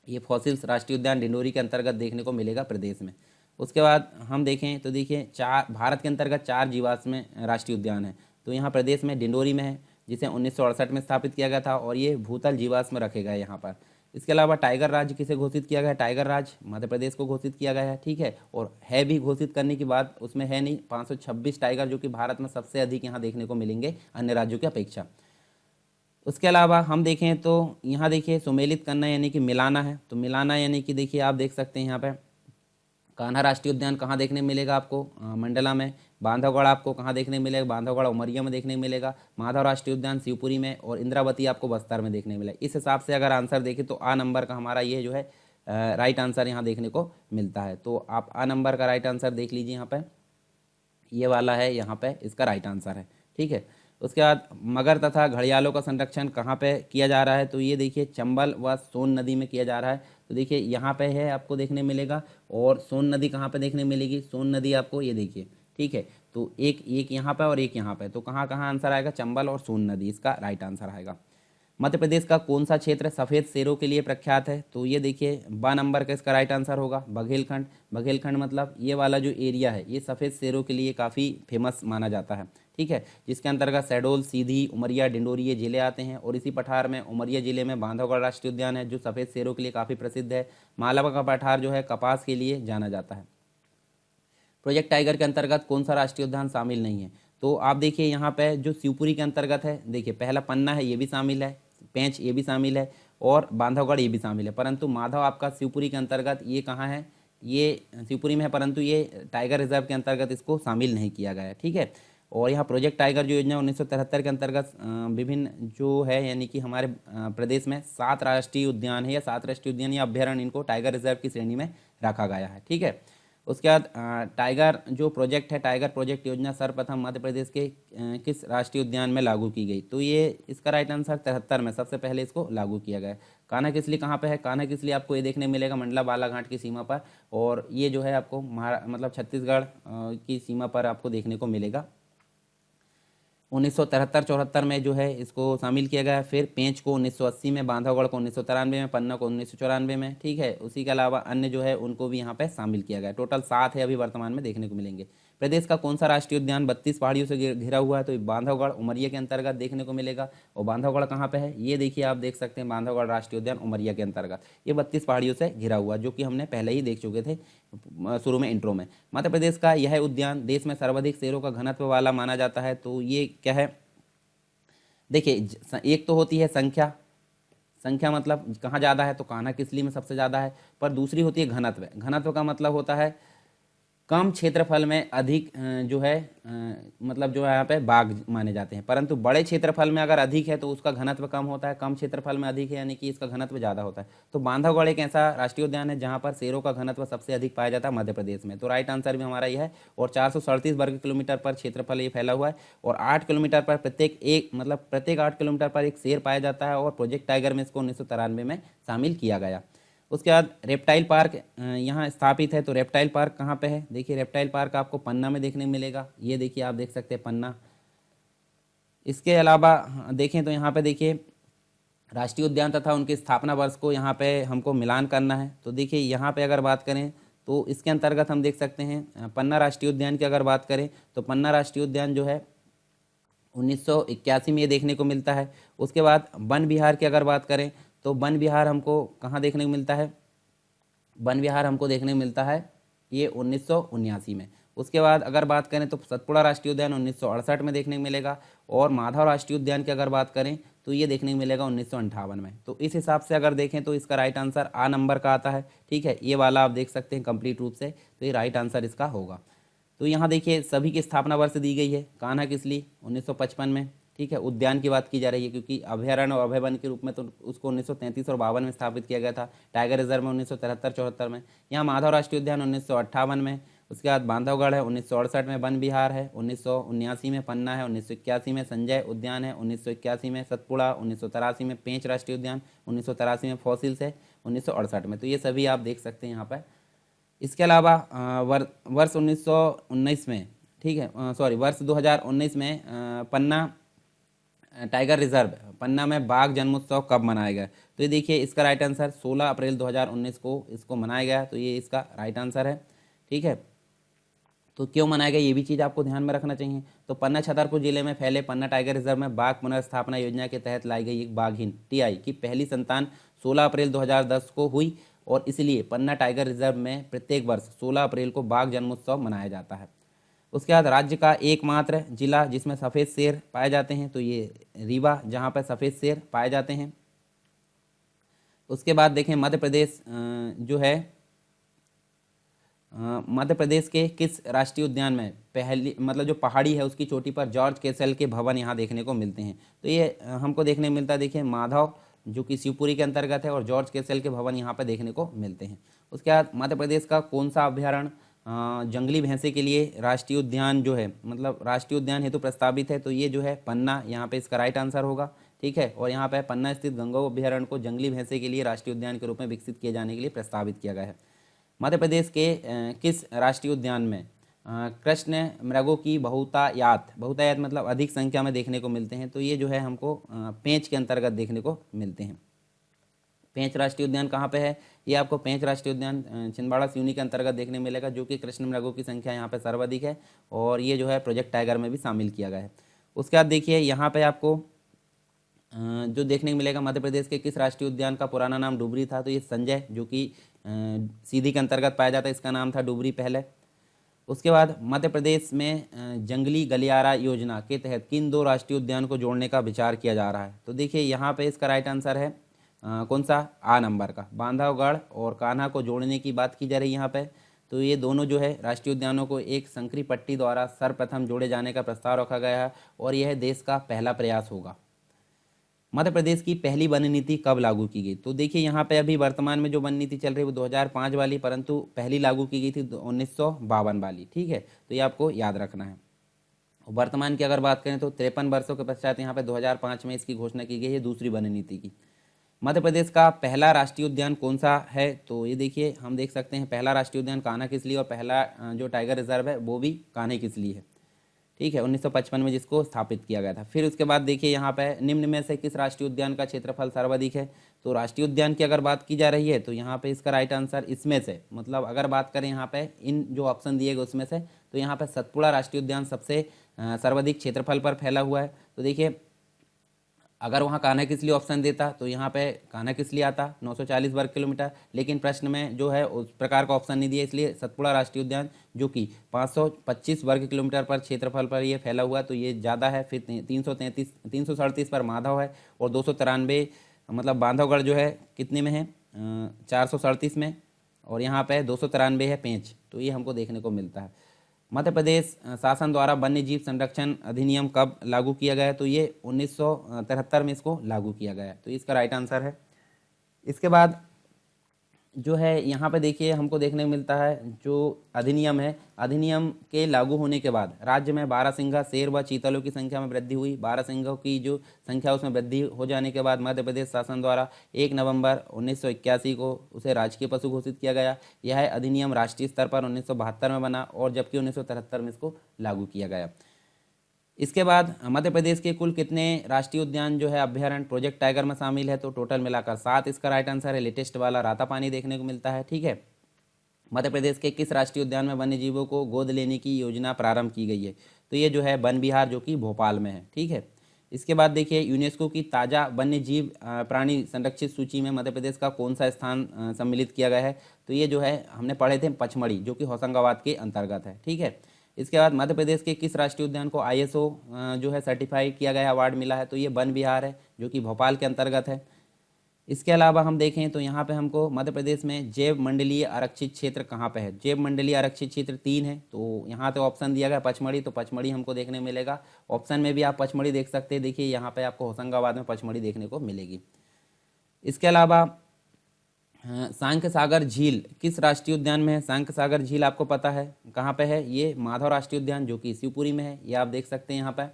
ये फॉसिल्स राष्ट्रीय उद्यान डिंडोरी के अंतर्गत देखने को मिलेगा प्रदेश में। उसके बाद हम देखें तो देखिए भारत के अंतर्गत 4 जीवाश्म राष्ट्रीय उद्यान है। तो यहाँ प्रदेश में डिंडोरी में है, जिसे 1968 में स्थापित किया गया था, और ये भूतल जीवाश्म रखे गए यहाँ पर। इसके अलावा टाइगर राज्य किसे घोषित किया गया है? टाइगर राज्य मध्य प्रदेश को घोषित किया गया है। ठीक है, और है भी घोषित करने की बात उसमें है नहीं। 526 टाइगर जो कि भारत में सबसे अधिक यहाँ देखने को मिलेंगे अन्य राज्यों की अपेक्षा। उसके अलावा हम देखें तो यहाँ देखिए सुमेलित करना यानी कि मिलाना है। तो मिलाना यानी कि देखिए आप देख सकते हैं यहाँ पे कान्हा राष्ट्रीय उद्यान कहाँ देखने को मिलेगा आपको? मंडला में। बांधवगढ़ आपको कहाँ देखने को मिलेगा? बांधवगढ़ उमरिया में देखने को मिलेगा। माधव राष्ट्रीय उद्यान शिवपुरी में, और इंद्रावती आपको बस्तर में देखने को मिलेगा। इस हिसाब से अगर आंसर देखें तो आ नंबर का हमारा ये जो है राइट आंसर यहाँ देखने को मिलता है। तो आप आ नंबर का राइट आंसर देख लीजिए, यहाँ पे ये वाला है, यहाँ पे इसका राइट आंसर है। ठीक है, उसके बाद मगर तथा घड़ियालों का संरक्षण कहाँ पे किया जा रहा है? तो ये देखिए चंबल व सोन नदी में किया जा रहा है। तो देखिए यहाँ पे है आपको देखने मिलेगा, और सोन नदी कहाँ पे देखने मिलेगी? सोन नदी आपको ये देखिए। ठीक है, तो एक यहाँ पे और एक यहाँ पे, तो कहाँ कहाँ आंसर आएगा? चंबल और सोन नदी, इसका राइट आंसर आएगा। मध्य प्रदेश का कौन सा क्षेत्र सफ़ेद शेरों के लिए प्रख्यात है? तो ये देखिए ब नंबर का इसका राइट आंसर होगा बघेलखंड। बघेलखंड मतलब ये वाला जो एरिया है ये सफ़ेद शेरों के लिए काफ़ी फेमस माना जाता है। ठीक है, जिसके अंतर्गत शहडोल, सीधी, उमरिया, डिंडोरी ये जिले आते हैं। और इसी पठार में उमरिया जिले में बांधवगढ़ राष्ट्रीय उद्यान है जो सफ़ेद शेरों के लिए काफ़ी प्रसिद्ध है। मालवा का पठार जो है कपास के लिए जाना जाता है। प्रोजेक्ट टाइगर के अंतर्गत कौन सा राष्ट्रीय उद्यान शामिल नहीं है? तो आप देखिए यहाँ पे जो शिवपुरी के अंतर्गत है, देखिए पहला पन्ना है ये भी शामिल है, पेंच ये भी शामिल है, और बांधवगढ़ ये भी शामिल है। परंतु माधव आपका शिवपुरी के अंतर्गत ये कहाँ है? ये शिवपुरी में है, परंतु ये टाइगर रिजर्व के अंतर्गत इसको शामिल नहीं किया गया है। ठीक है, और यहाँ प्रोजेक्ट टाइगर जो योजना 1973 के अंतर्गत विभिन्न जो है यानी कि हमारे प्रदेश में 7 राष्ट्रीय उद्यान है या 7 राष्ट्रीय उद्यान या अभ्यारण्य, इनको टाइगर रिजर्व की श्रेणी में रखा गया है। ठीक है, उसके बाद टाइगर जो प्रोजेक्ट है, टाइगर प्रोजेक्ट योजना सर्वप्रथम मध्य प्रदेश के किस राष्ट्रीय उद्यान में लागू की गई? तो ये इसका राइट आंसर 73 में सबसे पहले इसको लागू किया गया है। कान्हा किसली कहाँ पे है? कान्हा किसली आपको ये देखने मिलेगा मंडला बालाघाट की सीमा पर, और ये जो है आपको मतलब छत्तीसगढ़ की सीमा पर आपको देखने को मिलेगा। 1973-74 में जो है इसको शामिल किया गया। फिर पेंच को 1980 में, बांधवगढ़ को 1993 में, पन्ना को 1994 में। ठीक है, उसी के अलावा अन्य जो है उनको भी यहाँ पे शामिल किया गया। टोटल 7 है अभी वर्तमान में देखने को मिलेंगे। प्रदेश का कौन सा राष्ट्रीय उद्यान 32 पहाड़ियों से घिरा हुआ है? तो ये बांधवगढ़ उमरिया के अंतर्गत देखने को मिलेगा। और बांधवगढ़ कहाँ पे है? ये देखिए आप देख सकते हैं, बांधवगढ़ राष्ट्रीय उद्यान उमरिया के अंतर्गत, ये 32 पहाड़ियों से घिरा हुआ, जो कि हमने पहले ही देख चुके थे शुरू में इंट्रो में। मध्य प्रदेश का यह उद्यान देश में सर्वाधिक शेरों का घनत्व वाला माना जाता है। तो ये क्या है? देखिए, एक तो होती है संख्या, संख्या मतलब कहाँ ज़्यादा है, तो कान्हा किसली में सबसे ज़्यादा है। पर दूसरी होती है घनत्व। घनत्व का मतलब होता है कम क्षेत्रफल में अधिक जो है मतलब जो है यहाँ पे बाघ माने जाते हैं, परंतु बड़े क्षेत्रफल में अगर अधिक है तो उसका घनत्व कम होता है, कम क्षेत्रफल में अधिक है यानी कि इसका घनत्व ज़्यादा होता है। तो बांधवगढ़ एक ऐसा राष्ट्रीय उद्यान है जहाँ पर शेरों का घनत्व सबसे अधिक पाया जाता है मध्य प्रदेश में। तो राइट आंसर भी हमारा यह है। और 437 वर्ग किलोमीटर पर क्षेत्रफल ये फैला हुआ है, और 8 किलोमीटर पर प्रत्येक 8 किलोमीटर पर एक शेर पाया जाता है, और प्रोजेक्ट टाइगर में इसको 1993 में शामिल किया गया। उसके बाद रेप्टाइल पार्क यहाँ स्थापित है। तो रेप्टाइल पार्क कहाँ पे है? देखिए, रेप्टाइल पार्क आपको पन्ना में देखने को मिलेगा। ये देखिए, आप देख सकते हैं पन्ना। इसके अलावा देखें तो यहाँ पे देखिए राष्ट्रीय उद्यान तथा उनके स्थापना वर्ष को यहाँ पे हमको मिलान करना है। तो देखिए यहाँ पे अगर बात करें तो इसके अंतर्गत हम देख सकते हैं पन्ना राष्ट्रीय उद्यान की अगर बात करें तो पन्ना राष्ट्रीय उद्यान जो है 1981 में ये देखने को मिलता है। उसके बाद वन विहार की अगर बात करें तो वन विहार हमको कहाँ देखने को मिलता है? वन विहार हमको देखने को मिलता है ये 1979 में। उसके बाद अगर बात करें तो सतपुड़ा राष्ट्रीय उद्यान 1968 में देखने को मिलेगा, और माधव राष्ट्रीय उद्यान की अगर बात करें तो ये देखने को मिलेगा 1958 में। तो इस हिसाब से अगर देखें तो इसका राइट आंसर आ नंबर का आता है। ठीक है, ये वाला आप देख सकते हैं कंप्लीट रूप से, तो ये राइट आंसर इसका होगा। तो यहाँ देखिए सभी की स्थापना वर्ष दी गई है। कान्हा किसली 1955 में। ठीक है, उद्यान की बात की जा रही है क्योंकि अभयारण्य और अभयवन के रूप में तो उसको 1933 और 52 में स्थापित किया गया था। टाइगर रिजर्व में 1973-74 में। यहाँ माधव राष्ट्रीय उद्यान 1958 में। उसके बाद बांधवगढ़ है 1968 में। वन विहार है 1979 में। पन्ना है 1981 में। संजय उद्यान है 1981 में। सतपुड़ा 1983 में। पेंच राष्ट्रीय उद्यान 1983 में। फॉसिल्स है 1968 में। तो ये सभी आप देख सकते हैं यहाँ पर। इसके अलावा वर्ष 1919 में, ठीक है सॉरी वर्ष 2019 में पन्ना टाइगर रिजर्व पन्ना में बाघ जन्मोत्सव कब मनाया गया? तो ये देखिए इसका राइट आंसर 16 अप्रैल 2019 को इसको मनाया गया। तो ये इसका राइट आंसर है। ठीक है, तो क्यों मनाया गया ये भी चीज़ आपको ध्यान में रखना चाहिए। तो पन्ना छतरपुर जिले में फैले पन्ना टाइगर रिजर्व में बाघ पुनर्स्थापना योजना के तहत लाई गई एक बाघिन टीआई की पहली संतान 16 अप्रैल 2010 को हुई, और इसलिए पन्ना टाइगर रिजर्व में प्रत्येक वर्ष 16 अप्रैल को बाघ जन्मोत्सव मनाया जाता है। उसके बाद राज्य का एकमात्र जिला जिसमें सफ़ेद शेर पाए जाते हैं तो ये रीवा, जहाँ पर सफ़ेद शेर पाए जाते हैं। उसके बाद देखें मध्य प्रदेश जो है मध्य प्रदेश के किस राष्ट्रीय उद्यान में पहली मतलब जो पहाड़ी है उसकी चोटी पर जॉर्ज कैसल के भवन यहाँ देखने को मिलते हैं? तो ये हमको देखने को मिलता है, देखिए माधव जो कि शिवपुरी के अंतर्गत है, और जॉर्ज कैसल के भवन यहाँ पर देखने को मिलते हैं। उसके बाद मध्य प्रदेश का कौन सा अभ्यारण्य जंगली भैंसे के लिए राष्ट्रीय उद्यान जो है मतलब राष्ट्रीय उद्यान हेतु प्रस्तावित है? तो ये जो है पन्ना, यहाँ पे इसका राइट आंसर होगा। ठीक है, और यहाँ पे पन्ना स्थित गंगोह अभ्यारण्य को जंगली भैंसे के लिए राष्ट्रीय उद्यान के रूप में विकसित किए जाने के लिए प्रस्तावित किया गया है। मध्य प्रदेश के किस राष्ट्रीय उद्यान में कृष्ण मृगों की बहुतायात मतलब अधिक संख्या में देखने को मिलते हैं? तो ये जो है हमको पेंच के अंतर्गत देखने को मिलते हैं। पेंच राष्ट्रीय उद्यान कहाँ पे है? ये आपको पेंच राष्ट्रीय उद्यान छिंदवाड़ा सिवनी के अंतर्गत देखने मिलेगा, जो कि कृष्ण मृगों की संख्या यहाँ पे सर्वाधिक है, और ये जो है प्रोजेक्ट टाइगर में भी शामिल किया गया है। उसके बाद देखिए यहाँ पे आपको जो देखने को मिलेगा मध्य प्रदेश के किस राष्ट्रीय उद्यान का पुराना नाम डुबरी था? तो ये संजय जो कि सीधी के अंतर्गत पाया जाता है, इसका नाम था डुबरी पहले। उसके बाद मध्य प्रदेश में जंगली गलियारा योजना के तहत किन दो राष्ट्रीय उद्यान को जोड़ने का विचार किया जा रहा है? तो देखिए यहाँ पे इसका राइट आंसर है कौन सा? आ नंबर का। बांधवगढ़ और कान्हा को जोड़ने की बात की जा रही है यहाँ पे। तो ये दोनों जो है राष्ट्रीय उद्यानों को एक संकरी पट्टी द्वारा सर्वप्रथम जोड़े जाने का प्रस्ताव रखा गया है, और यह देश का पहला प्रयास होगा। मध्य प्रदेश की पहली वन नीति कब लागू की गई? तो देखिए यहाँ पे अभी वर्तमान में जो वन नीति चल रही है वो 2005 वाली, परंतु पहली लागू की गई थी 1952 वाली। ठीक है, तो ये आपको याद रखना है। वर्तमान की अगर बात करें तो 53 वर्षों के पश्चात यहाँ पे 2005 में इसकी घोषणा की गई है दूसरी वन नीति की। मध्य प्रदेश का पहला राष्ट्रीय उद्यान कौन सा है? तो ये देखिए हम देख सकते हैं पहला राष्ट्रीय उद्यान कान्हा किसली, और पहला जो टाइगर रिजर्व है वो भी कान्हा किसली है। ठीक है, 1955 में जिसको स्थापित किया गया था। फिर उसके बाद देखिए यहाँ पे निम्न में से किस राष्ट्रीय उद्यान का क्षेत्रफल सर्वाधिक है? तो राष्ट्रीय उद्यान की अगर बात की जा रही है तो यहाँ पे इसका राइट आंसर इसमें से, मतलब अगर बात करें यहाँ पे इन जो ऑप्शन दिए गए उसमें से, तो यहाँ पे सतपुड़ा राष्ट्रीय उद्यान सबसे सर्वाधिक क्षेत्रफल पर फैला हुआ है। तो देखिए अगर वहाँ कान्हा-किसली ऑप्शन देता तो यहाँ पे कान्हा-किसली आता 940 वर्ग किलोमीटर, लेकिन प्रश्न में जो है उस प्रकार का ऑप्शन नहीं दिया, इसलिए सतपुड़ा राष्ट्रीय उद्यान जो कि 525 वर्ग किलोमीटर पर क्षेत्रफल पर ये फैला हुआ है, तो ये ज़्यादा है। फिर 337 पर माधव है, और 293 मतलब बांधवगढ़ जो है कितने में है 437 में, और यहाँ पे 293 है पेंच। तो ये हमको देखने को मिलता है। मध्य प्रदेश शासन द्वारा वन्य जीव संरक्षण अधिनियम कब लागू किया गया है? तो ये 1973 में इसको लागू किया गया है। तो इसका राइट आंसर है। इसके बाद जो है यहाँ पे देखिए हमको देखने को मिलता है जो अधिनियम है, अधिनियम के लागू होने के बाद राज्य में बारहसिंगा, शेर व चीतलों की संख्या में वृद्धि हुई। बारहसिंगों की जो संख्या उसमें वृद्धि हो जाने के बाद मध्य प्रदेश शासन द्वारा 1 नवंबर 1981 को उसे राजकीय पशु घोषित किया गया। यह अधिनियम राष्ट्रीय स्तर पर 1972 में बना, और जबकि 1973 में इसको लागू किया गया। इसके बाद मध्य प्रदेश के कुल कितने राष्ट्रीय उद्यान जो है अभ्यारण्य प्रोजेक्ट टाइगर में शामिल है? तो टोटल मिलाकर 7 इसका राइट आंसर है। लेटेस्ट वाला रातापानी देखने को मिलता है। ठीक है, मध्य प्रदेश के किस राष्ट्रीय उद्यान में वन्य जीवों को गोद लेने की योजना प्रारंभ की गई है? तो ये जो है वन विहार जो कि भोपाल में है। ठीक है, इसके बाद देखिए यूनेस्को की ताज़ा वन्य जीव प्राणी संरक्षित सूची में मध्य प्रदेश का कौन सा स्थान सम्मिलित किया गया है? तो ये जो है हमने पढ़े थे पचमढ़ी, जो कि होशंगाबाद के अंतर्गत है। ठीक है, इसके बाद मध्य प्रदेश के किस राष्ट्रीय उद्यान को ISO जो है सर्टिफाई किया गया अवार्ड मिला है? तो ये वन विहार है, जो कि भोपाल के अंतर्गत है। इसके अलावा हम देखें तो यहाँ पे हमको मध्य प्रदेश में जैव मंडलीय आरक्षित क्षेत्र कहाँ पे है? जैव मंडलीय आरक्षित क्षेत्र 3 है। तो यहाँ पे ऑप्शन दिया गया पचमढ़ी, तो पचमढ़ी हमको देखने मिलेगा। ऑप्शन में भी आप पचमढ़ी देख सकते हैं। देखिए यहाँ पे आपको होशंगाबाद में पचमढ़ी देखने को मिलेगी। इसके अलावा सांख्य सागर झील किस राष्ट्रीय उद्यान में है? सांख्य सागर झील आपको पता है कहाँ पे है? ये माधव राष्ट्रीय उद्यान जो कि शिवपुरी में है। ये आप देख सकते हैं यहाँ पे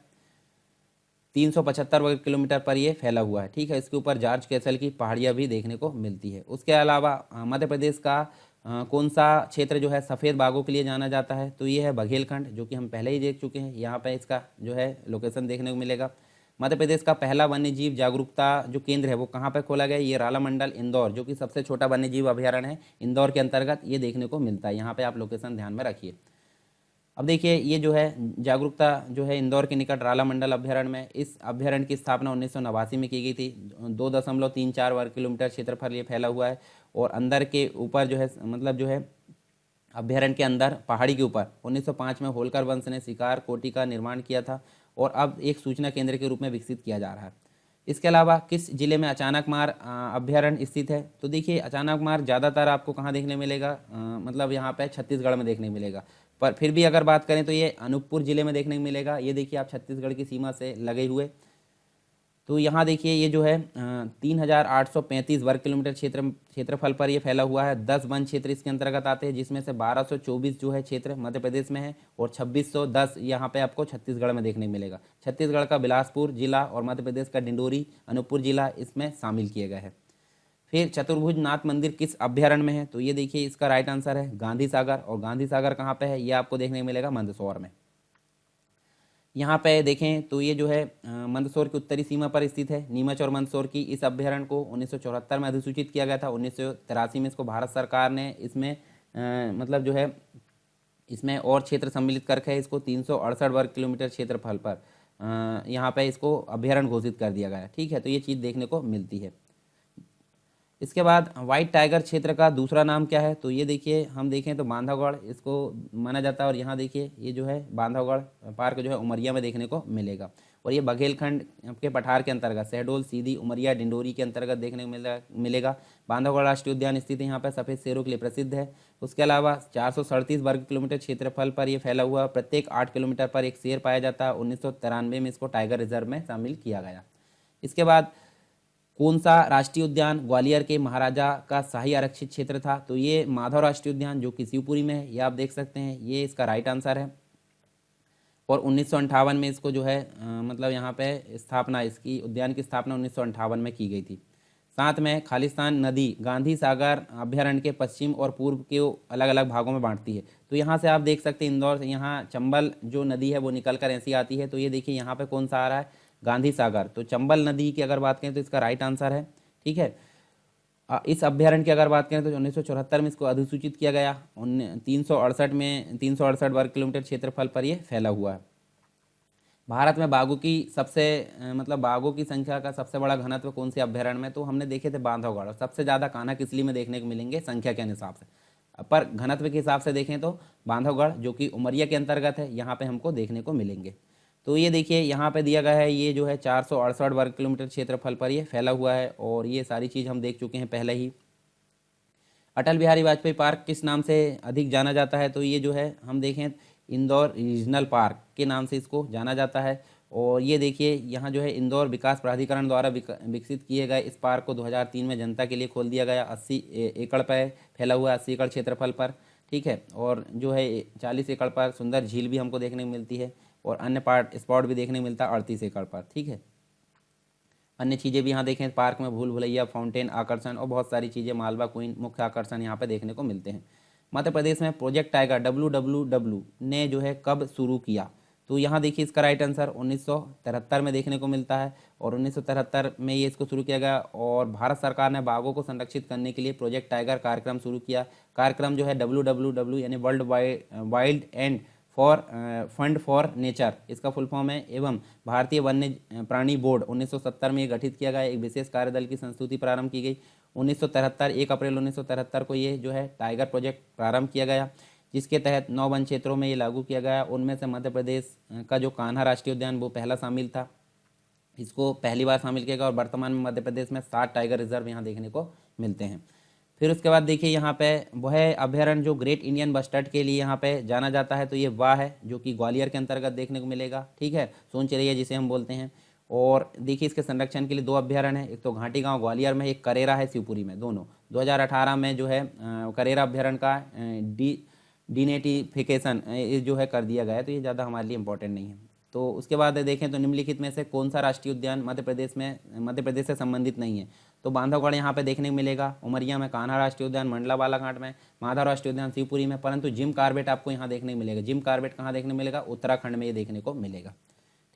375 वर्ग किलोमीटर पर ये फैला हुआ है। ठीक है, इसके ऊपर जॉर्ज कैसल की पहाड़ियाँ भी देखने को मिलती है। उसके अलावा मध्य प्रदेश का कौन सा क्षेत्र जो है सफ़ेद बाघों के लिए जाना जाता है? तो ये है बघेलखंड, जो कि हम पहले ही देख चुके हैं। यहाँ पे इसका जो है लोकेशन देखने को मिलेगा। मध्य प्रदेश का पहला वन्यजीव जागरूकता जो केंद्र है वो कहाँ पर खोला गया? ये राला मंडल इंदौर, जो कि सबसे छोटा वन्यजीव अभ्यारण्य है इंदौर के अंतर्गत, ये देखने को मिलता है। यहाँ पे आप लोकेशन ध्यान में रखिए। अब देखिए ये जो है जागरूकता जो है इंदौर के निकट राला मंडल अभ्यारण्य में, इस अभ्यारण्य की स्थापना 1989 में की गई थी। 2.34 वर्ग किलोमीटर क्षेत्रफल ये फैला हुआ है, और अंदर के ऊपर जो है मतलब जो है अभ्यारण्य के अंदर पहाड़ी के ऊपर 1905 में होलकर वंश ने शिकार कोटी का निर्माण किया था, और अब एक सूचना केंद्र के रूप में विकसित किया जा रहा है। इसके अलावा किस जिले में अचानकमार अभ्यारण्य स्थित है? तो देखिए अचानकमार ज़्यादातर आपको कहाँ देखने मिलेगा? मतलब यहाँ पे छत्तीसगढ़ में देखने मिलेगा, पर फिर भी अगर बात करें तो ये अनूपपुर जिले में देखने को मिलेगा। ये देखिए आप छत्तीसगढ़ की सीमा से लगे हुए। तो यहाँ देखिए ये जो है 3835 वर्ग किलोमीटर क्षेत्रफल पर ये फैला हुआ है। 10 वन क्षेत्र इसके अंतर्गत आते हैं, जिसमें से 1224 जो है क्षेत्र मध्य प्रदेश में है, और 2610 यहाँ पे आपको छत्तीसगढ़ में देखने को मिलेगा। छत्तीसगढ़ का बिलासपुर जिला और मध्य प्रदेश का डिंडोरी अनूपपुर जिला इसमें शामिल किए गए हैं। फिर चतुर्भुज नाथ मंदिर किस अभ्यारण्य में है? तो ये देखिए इसका राइट आंसर है गांधी सागर, और गांधी सागर कहाँ पे है? ये आपको देखने को मिलेगा मंदसौर में। यहाँ पे देखें तो ये जो है मंदसौर की उत्तरी सीमा पर स्थित है। नीमच और मंदसौर की इस अभ्यारण्य को 1974 में अधिसूचित किया गया था। 1983 में इसको भारत सरकार ने इसमें मतलब जो है इसमें और क्षेत्र सम्मिलित करके इसको 368 वर्ग किलोमीटर क्षेत्रफल पर यहाँ पे इसको अभ्यारण्य घोषित कर दिया गया है। ठीक है, तो ये चीज़ देखने को मिलती है। इसके बाद व्हाइट टाइगर क्षेत्र का दूसरा नाम क्या है? तो ये देखिए हम देखें तो बांधवगढ़ इसको माना जाता है, और यहाँ देखिए ये जो है बांधवगढ़ पार्क जो है उमरिया में देखने को मिलेगा, और ये बघेलखंड के पठार के अंतर्गत शहडोल, सीधी, उमरिया, डिंडोरी के अंतर्गत देखने को मिलेगा। बांधवगढ़ राष्ट्रीय उद्यान स्थित है यहाँ पर, सफ़ेद शेरों के लिए प्रसिद्ध है। उसके अलावा 437 वर्ग किलोमीटर क्षेत्रफल पर यह फैला हुआ, प्रत्येक 8 किलोमीटर पर एक शेर पाया जाता है। 1993 में इसको टाइगर रिजर्व में शामिल किया गया। इसके बाद कौन सा राष्ट्रीय उद्यान ग्वालियर के महाराजा का शाही आरक्षित क्षेत्र था? तो ये माधव राष्ट्रीय उद्यान जो कि शिवपुरी में है, ये आप देख सकते हैं, ये इसका राइट आंसर है। और 1958 में इसको जो है मतलब यहाँ पे स्थापना, इसकी उद्यान की स्थापना 1958 में की गई थी। साथ में खालिस्तान नदी गांधी सागर अभ्यारण्य के पश्चिम और पूर्व के अलग अलग भागों में बांटती है। तो यहाँ से आप देख सकते हैं इंदौर से यहाँ चंबल जो नदी है वो निकल कर ऐसी आती है। तो ये देखिए यहाँ पे कौन सा आ रहा है? गांधी सागर। तो चंबल नदी की अगर बात करें तो इसका राइट आंसर है। ठीक है, इस अभ्यारण्य की अगर बात करें तो 1974 में इसको अधिसूचित किया गया। 368 वर्ग किलोमीटर क्षेत्रफल पर ये फैला हुआ है। भारत में बाघों की मतलब बाघों की संख्या का सबसे बड़ा घनत्व कौन से अभ्यारण्य में, तो हमने देखे थे बांधवगढ़। और सबसे ज़्यादा कान्हा किसली में देखने को मिलेंगे संख्या के हिसाब से, पर घनत्व के हिसाब से देखें तो बांधवगढ़ जो कि उमरिया के अंतर्गत है, यहाँ पे हमको देखने को मिलेंगे। तो ये देखिए यहाँ पे दिया गया है, ये जो है 468 वर्ग किलोमीटर क्षेत्रफल पर ये फैला हुआ है। और ये सारी चीज़ हम देख चुके हैं पहले ही। अटल बिहारी वाजपेयी पार्क किस नाम से अधिक जाना जाता है, तो ये जो है हम देखें इंदौर रीजनल पार्क के नाम से इसको जाना जाता है। और ये देखिए यहाँ जो है इंदौर विकास प्राधिकरण द्वारा विकसित किए गए इस पार्क को 2003 में जनता के लिए खोल दिया गया। 80 एकड़ पर फैला हुआ है, 80 एकड़ क्षेत्रफल पर, ठीक है। और जो है 40 एकड़ पर सुंदर झील भी हमको देखने को मिलती है, और अन्य स्पॉट भी देखने को मिलता है 38 एकड़ पर, ठीक है। अन्य चीज़ें भी यहाँ देखें पार्क में भूल भुलैया, फाउंटेन आकर्षण और बहुत सारी चीज़ें, मालवा क्वीन मुख्य आकर्षण यहाँ पे देखने को मिलते हैं। मध्य प्रदेश में प्रोजेक्ट टाइगर WWW ने जो है कब शुरू किया, तो यहाँ देखिए इसका राइट आंसर 1973 में देखने को मिलता है। और 1973 में ये इसको शुरू किया गया। और भारत सरकार ने बाघों को संरक्षित करने के लिए प्रोजेक्ट टाइगर कार्यक्रम शुरू किया। कार्यक्रम जो है WWW यानी world wild end fund for nature, इसका फुल फॉर्म है। एवं भारतीय वन्य प्राणी बोर्ड 1970 में ये गठित किया गया। एक विशेष कार्यदल की संस्तुति प्रारंभ की गई 1973, 1 अप्रैल 1973 को ये जो है टाइगर प्रोजेक्ट प्रारंभ किया गया, जिसके तहत 9 वन क्षेत्रों में ये लागू किया गया। उनमें से मध्य प्रदेश का जो कान्हा राष्ट्रीय उद्यान वो पहला शामिल था, इसको पहली बार शामिल किया गया। और वर्तमान में मध्य प्रदेश में 7 टाइगर रिजर्व यहाँ देखने को मिलते हैं। फिर उसके बाद देखिए यहाँ पे वह अभ्यारण्य जो ग्रेट इंडियन बस्टर्ड के लिए यहाँ पे जाना जाता है, तो ये वाह है जो कि ग्वालियर के अंतर्गत देखने को मिलेगा, ठीक है, सोन चिरैया जिसे हम बोलते हैं। और देखिए इसके संरक्षण के लिए 2 अभ्यारण्य हैं, एक तो घाटी गांव ग्वालियर में, एक करेरा है शिवपुरी में, दोनों 2018 में जो है करेरा अभ्यारण्य का डीनेटिफिकेशन जो है कर दिया गया है, तो ये ज़्यादा हमारे लिए इंपॉर्टेंट नहीं है। तो उसके बाद देखें तो निम्नलिखित में से कौन सा राष्ट्रीय उद्यान मध्य प्रदेश से संबंधित नहीं है, तो बांधवगढ़ यहाँ पे देखने को मिलेगा, उमरिया में कान्हा राष्ट्रीय उद्यान, मंडला बालाघाट में, माधव राष्ट्रीय उद्यान शिवपुरी में। परंतु जिम कार्बेट आपको यहाँ देखने को मिलेगा। जिम कार्बेट कहाँ देखने को मिलेगा, उत्तराखंड में ये देखने को मिलेगा,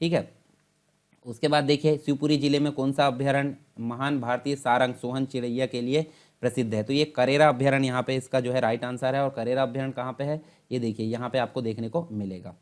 ठीक है। उसके बाद देखिए शिवपुरी जिले में कौन सा अभ्यारण्य महान भारतीय सारंग सोहन चिड़ैया के लिए प्रसिद्ध है, तो ये करेरा अभ्यारण्य यहाँ पे इसका जो है राइट आंसर है। और करेरा अभ्यारण्य कहाँ पे है, ये देखिए यहाँ पे आपको देखने को मिलेगा।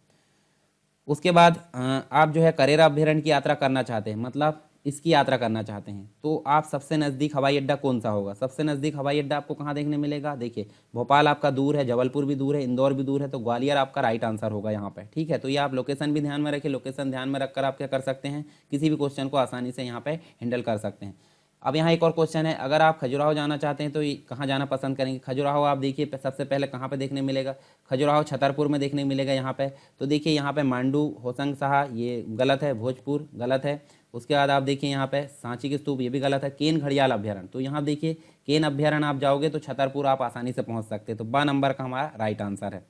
उसके बाद आप जो है करेरा अभ्यारण्य की यात्रा करना चाहते हैं, मतलब इसकी यात्रा करना चाहते हैं, तो आप सबसे नज़दीक हवाई अड्डा कौन सा होगा। सबसे नज़दीक हवाई अड्डा आपको कहाँ देखने मिलेगा, देखिए भोपाल आपका दूर है, जबलपुर भी दूर है, इंदौर भी दूर है, तो ग्वालियर आपका राइट आंसर होगा यहाँ पे, ठीक है। तो ये आप लोकेशन भी ध्यान में रखिए, लोकेशन ध्यान में रखकर आप क्या कर सकते हैं, किसी भी क्वेश्चन को आसानी से यहाँ पे हैंडल कर सकते हैं। अब यहाँ एक और क्वेश्चन है, अगर आप खजुराहो जाना चाहते हैं तो कहाँ जाना पसंद करेंगे। खजुराहो आप देखिए सबसे पहले कहाँ पे देखने मिलेगा, खजुराहो छतरपुर में देखने मिलेगा यहाँ पे। तो देखिए यहाँ पे मांडू होसंग साहा ये गलत है, भोजपुर गलत है। उसके बाद आप देखिए यहाँ पे सांची की स्तूप ये भी गलत है। केन घड़ियाल अभ्यारण्य, तो यहाँ देखिए केन अभ्यारण्य आप जाओगे तो छतरपुर आप आसानी से पहुँच सकते हैं, तो ब नंबर का हमारा राइट आंसर है।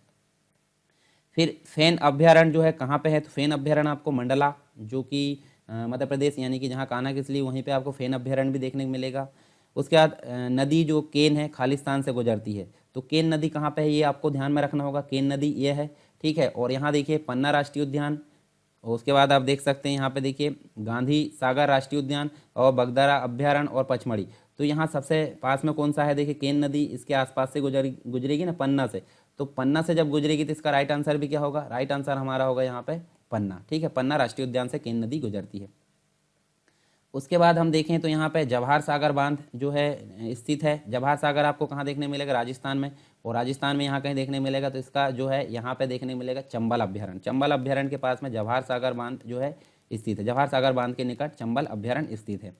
फिर फेन अभ्यारण्य जो है कहाँ पे है, तो फेन अभ्यारण्य आपको मंडला जो कि मध्य प्रदेश यानी कि जहाँ कान्हा किसली वहीं पे आपको फेन अभ्यारण्य भी देखने को मिलेगा। उसके बाद नदी जो केन है खालिस्तान से गुजरती है, तो केन नदी कहाँ पे है ये आपको ध्यान में रखना होगा, केन नदी ये है, ठीक है। और यहाँ देखिए पन्ना राष्ट्रीय उद्यान, और उसके बाद आप देख सकते हैं यहाँ पे देखिए गांधी सागर राष्ट्रीय उद्यान और बगदारा अभ्यारण्य और पचमढ़ी। तो यहाँ सबसे पास में कौन सा है, देखिए केन नदी इसके आसपास से गुजरेगी ना पन्ना से, तो पन्ना से जब गुजरेगी तो इसका राइट आंसर भी क्या होगा, राइट आंसर हमारा होगा यहाँ पे पन्ना, ठीक है। पन्ना राष्ट्रीय उद्यान से केन नदी गुजरती है। उसके बाद हम देखें तो यहाँ पे जवाहर सागर बांध जो है स्थित है। जवाहर सागर आपको कहाँ देखने मिलेगा, राजस्थान में, और राजस्थान में यहाँ कहीं देखने मिलेगा, तो इसका जो है यहाँ पे देखने मिलेगा चंबल अभ्यारण्य। चंबल अभ्यारण्य के पास में जवाहर सागर बांध जो है स्थित है, जवाहर सागर बांध के निकट चंबल अभ्यारण्य स्थित है,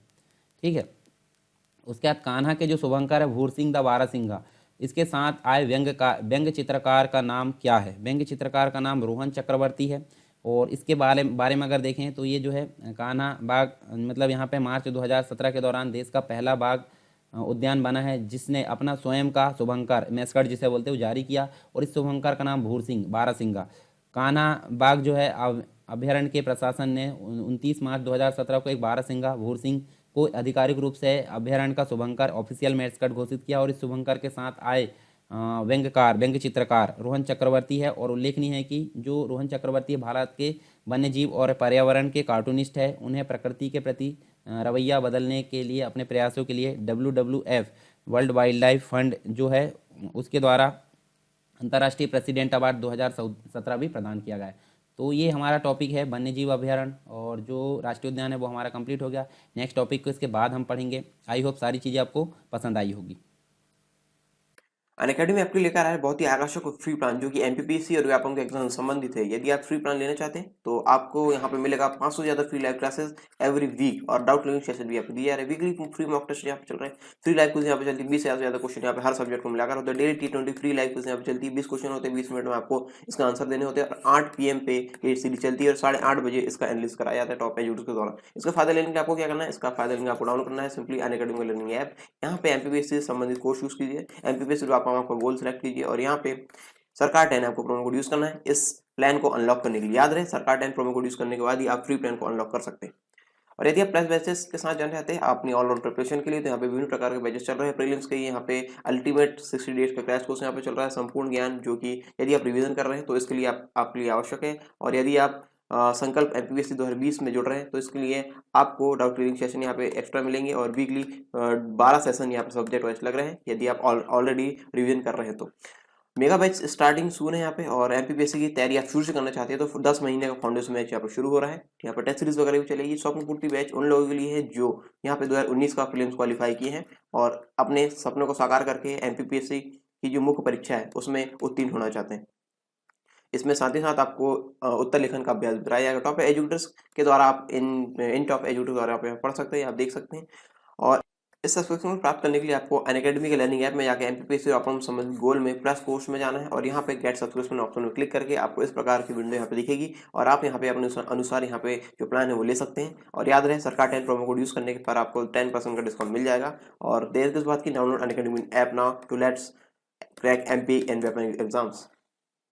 ठीक है। उसके बाद कान्हा के जो शुभंकर है भूरसिंह द बारहसिंघा, इसके साथ आए व्यंग्य चित्रकार का नाम क्या है। व्यंग्य चित्रकार का नाम रोहन चक्रवर्ती है। और इसके बारे में अगर देखें तो ये जो है कान्हा बाग मतलब यहाँ पे मार्च 2017 के दौरान देश का पहला बाग उद्यान बना है, जिसने अपना स्वयं का शुभंकर मैस्कट जिसे बोलते हैं जारी किया। और इस शुभंकर का नाम भूरसिंह बारहसिंघा। कान्हा बाग जो है अभ्यारण्य के प्रशासन ने 29 मार्च 2017 को एक बारहसिंघा भूरसिंह को आधिकारिक रूप से अभ्यारण्य का शुभंकर ऑफिशियल मैस्कट घोषित किया। और इस शुभंकर के साथ आए व्यंग्य चित्रकार रोहन चक्रवर्ती है। और उल्लेखनीय है कि जो रोहन चक्रवर्ती भारत के वन्यजीव और पर्यावरण के कार्टूनिस्ट है, उन्हें प्रकृति के प्रति रवैया बदलने के लिए अपने प्रयासों के लिए WWF world wild life fund जो है उसके द्वारा अंतर्राष्ट्रीय प्रेसिडेंट अवार्ड 2017 भी प्रदान किया गया है। तो ये हमारा टॉपिक है वन्य जीव अभयारण्य, और जो राष्ट्रीय उद्यान है वो हमारा कंप्लीट हो गया। नेक्स्ट टॉपिक को इसके बाद हम पढ़ेंगे। आई होप सारी चीज़ें आपको पसंद आई होगी। अनअकैडमी आपके लेकर आया है बहुत ही आकर्षक और फ्री प्लान जो कि एमपीपीएससी और व्यापम के एग्जाम से संबंधित है। यदि आप फ्री प्लान लेना चाहते हैं तो आपको यहाँ पे मिलेगा 500 से ज्यादा free live classes every week, और डाउट क्लियरिंग सेशन भी आपको दिया जा रहा है। वीकली फ्री मॉक टेस्ट यहाँ पे चल रहे हैं, फ्री लाइव क्विज यहाँ पे चलती है, 20 से ज्यादा क्वेश्चन यहाँ पे हर सब्जेक्ट को मिलाकर होता है। Daily T20 free live quiz यहाँ पे चलती है, 20 क्वेश्चन होते हैं, 20 मिनट में आपको इसका आंसर देने होते हैं, और 8 PM पे ये सीरीज चलती है, और 8:30 बजे इसका एनालिसिस कराया जाता है टॉप एजुकेटर्स के द्वारा। इसका फायदा लेने के लिए आपको क्या करना है, इसका फायदा लेने आपको डाउनलोड करना है सिंपली अनअकैडमी का लर्निंग ऐप। यहाँ पे एमपीपीएससी से संबंधित कोर्स यूज कीजिए, एमपीपीएससी आपका गोल सेलेक्ट कीजिए, और यहाँ पे सरकार 10 आपको प्रोमो कोड यूज करना है इस प्लान को अनलॉक करने के लिए। याद रहे सरकार 10 प्रोमो कोड यूज करने के बाद ही आप फ्री प्लान को अनलॉक कर सकते हैं। और यदि आप प्लस बैचेस के साथ जाना चाहते हैं अपनी ऑलराउंड प्रिपरेशन के लिए, तो यहाँ पे विभिन्न प्रकार के बैचेस चल रहे हैं। प्रीलिम्स के यहाँ पे अल्टीमेट 60 डेज का क्रैश कोर्स यहाँ पे चल रहा है, संपूर्ण ज्ञान, जो कि यदि आप रिवीजन कर रहे हैं तो इसके लिए आपके लिए आवश्यक है। और यदि आप संकल्प एमपीपीएससी 2020 में जुड़ रहे हैं तो इसके लिए आपको डाउट क्लियरिंग सेशन यहाँ पे एक्स्ट्रा मिलेंगे, और वीकली 12 सेशन यहाँ पे सब्जेक्ट वाइज लग रहे हैं यदि आप ऑलरेडी रिवीजन कर रहे हैं तो। मेगा बैच स्टार्टिंग सून है यहाँ पे, और एमपीपीएससी की तैयारी आप शुरू से करना चाहते हैं तो 10 महीने का फाउंडेशन बैच यहाँ पे शुरू हो रहा है। यहाँ पे टेस्ट सीरीज वगैरह भी चलेगी। स्वप्न पूर्ति बैच उन लोगों के लिए है जो यहाँ पे 2019 का प्रीलिम्स क्वालिफाई किए हैं और अपने सपनों को साकार करके एमपीपीएससी की जो मुख्य परीक्षा है उसमें उत्तीर्ण होना चाहते हैं। इसमें साथ ही साथ आपको उत्तर लेखन का अभ्यास भी कराया जाएगा टॉप एजुकेटर्स के द्वारा। आप इन टॉप एजुकेटर्स द्वारा आप पढ़ सकते हैं, आप देख सकते हैं। और इस सब्सक्रिप्शन को प्राप्त करने के लिए आपको अनअकैडमी के लर्निंग ऐप में जाकर एमपीपीएससी और अपना संबंधित गोल में प्लस कोर्स में जाना है, और यहाँ पे गेट सब्सक्रिप्शन ऑप्शन में क्लिक करके आपको इस प्रकार की विंडो यहाँ पे दिखेगी, और आप यहाँ पे अपने अनुसार यहाँ पे जो प्लान है वो ले सकते हैं। और याद रहे सरकार 10 प्रोमो कोड यूज करने पर आपको 10% का डिस्काउंट मिल जाएगा। और देर किस बात की, download Unacademy app now to let's crack MP and weapon exams.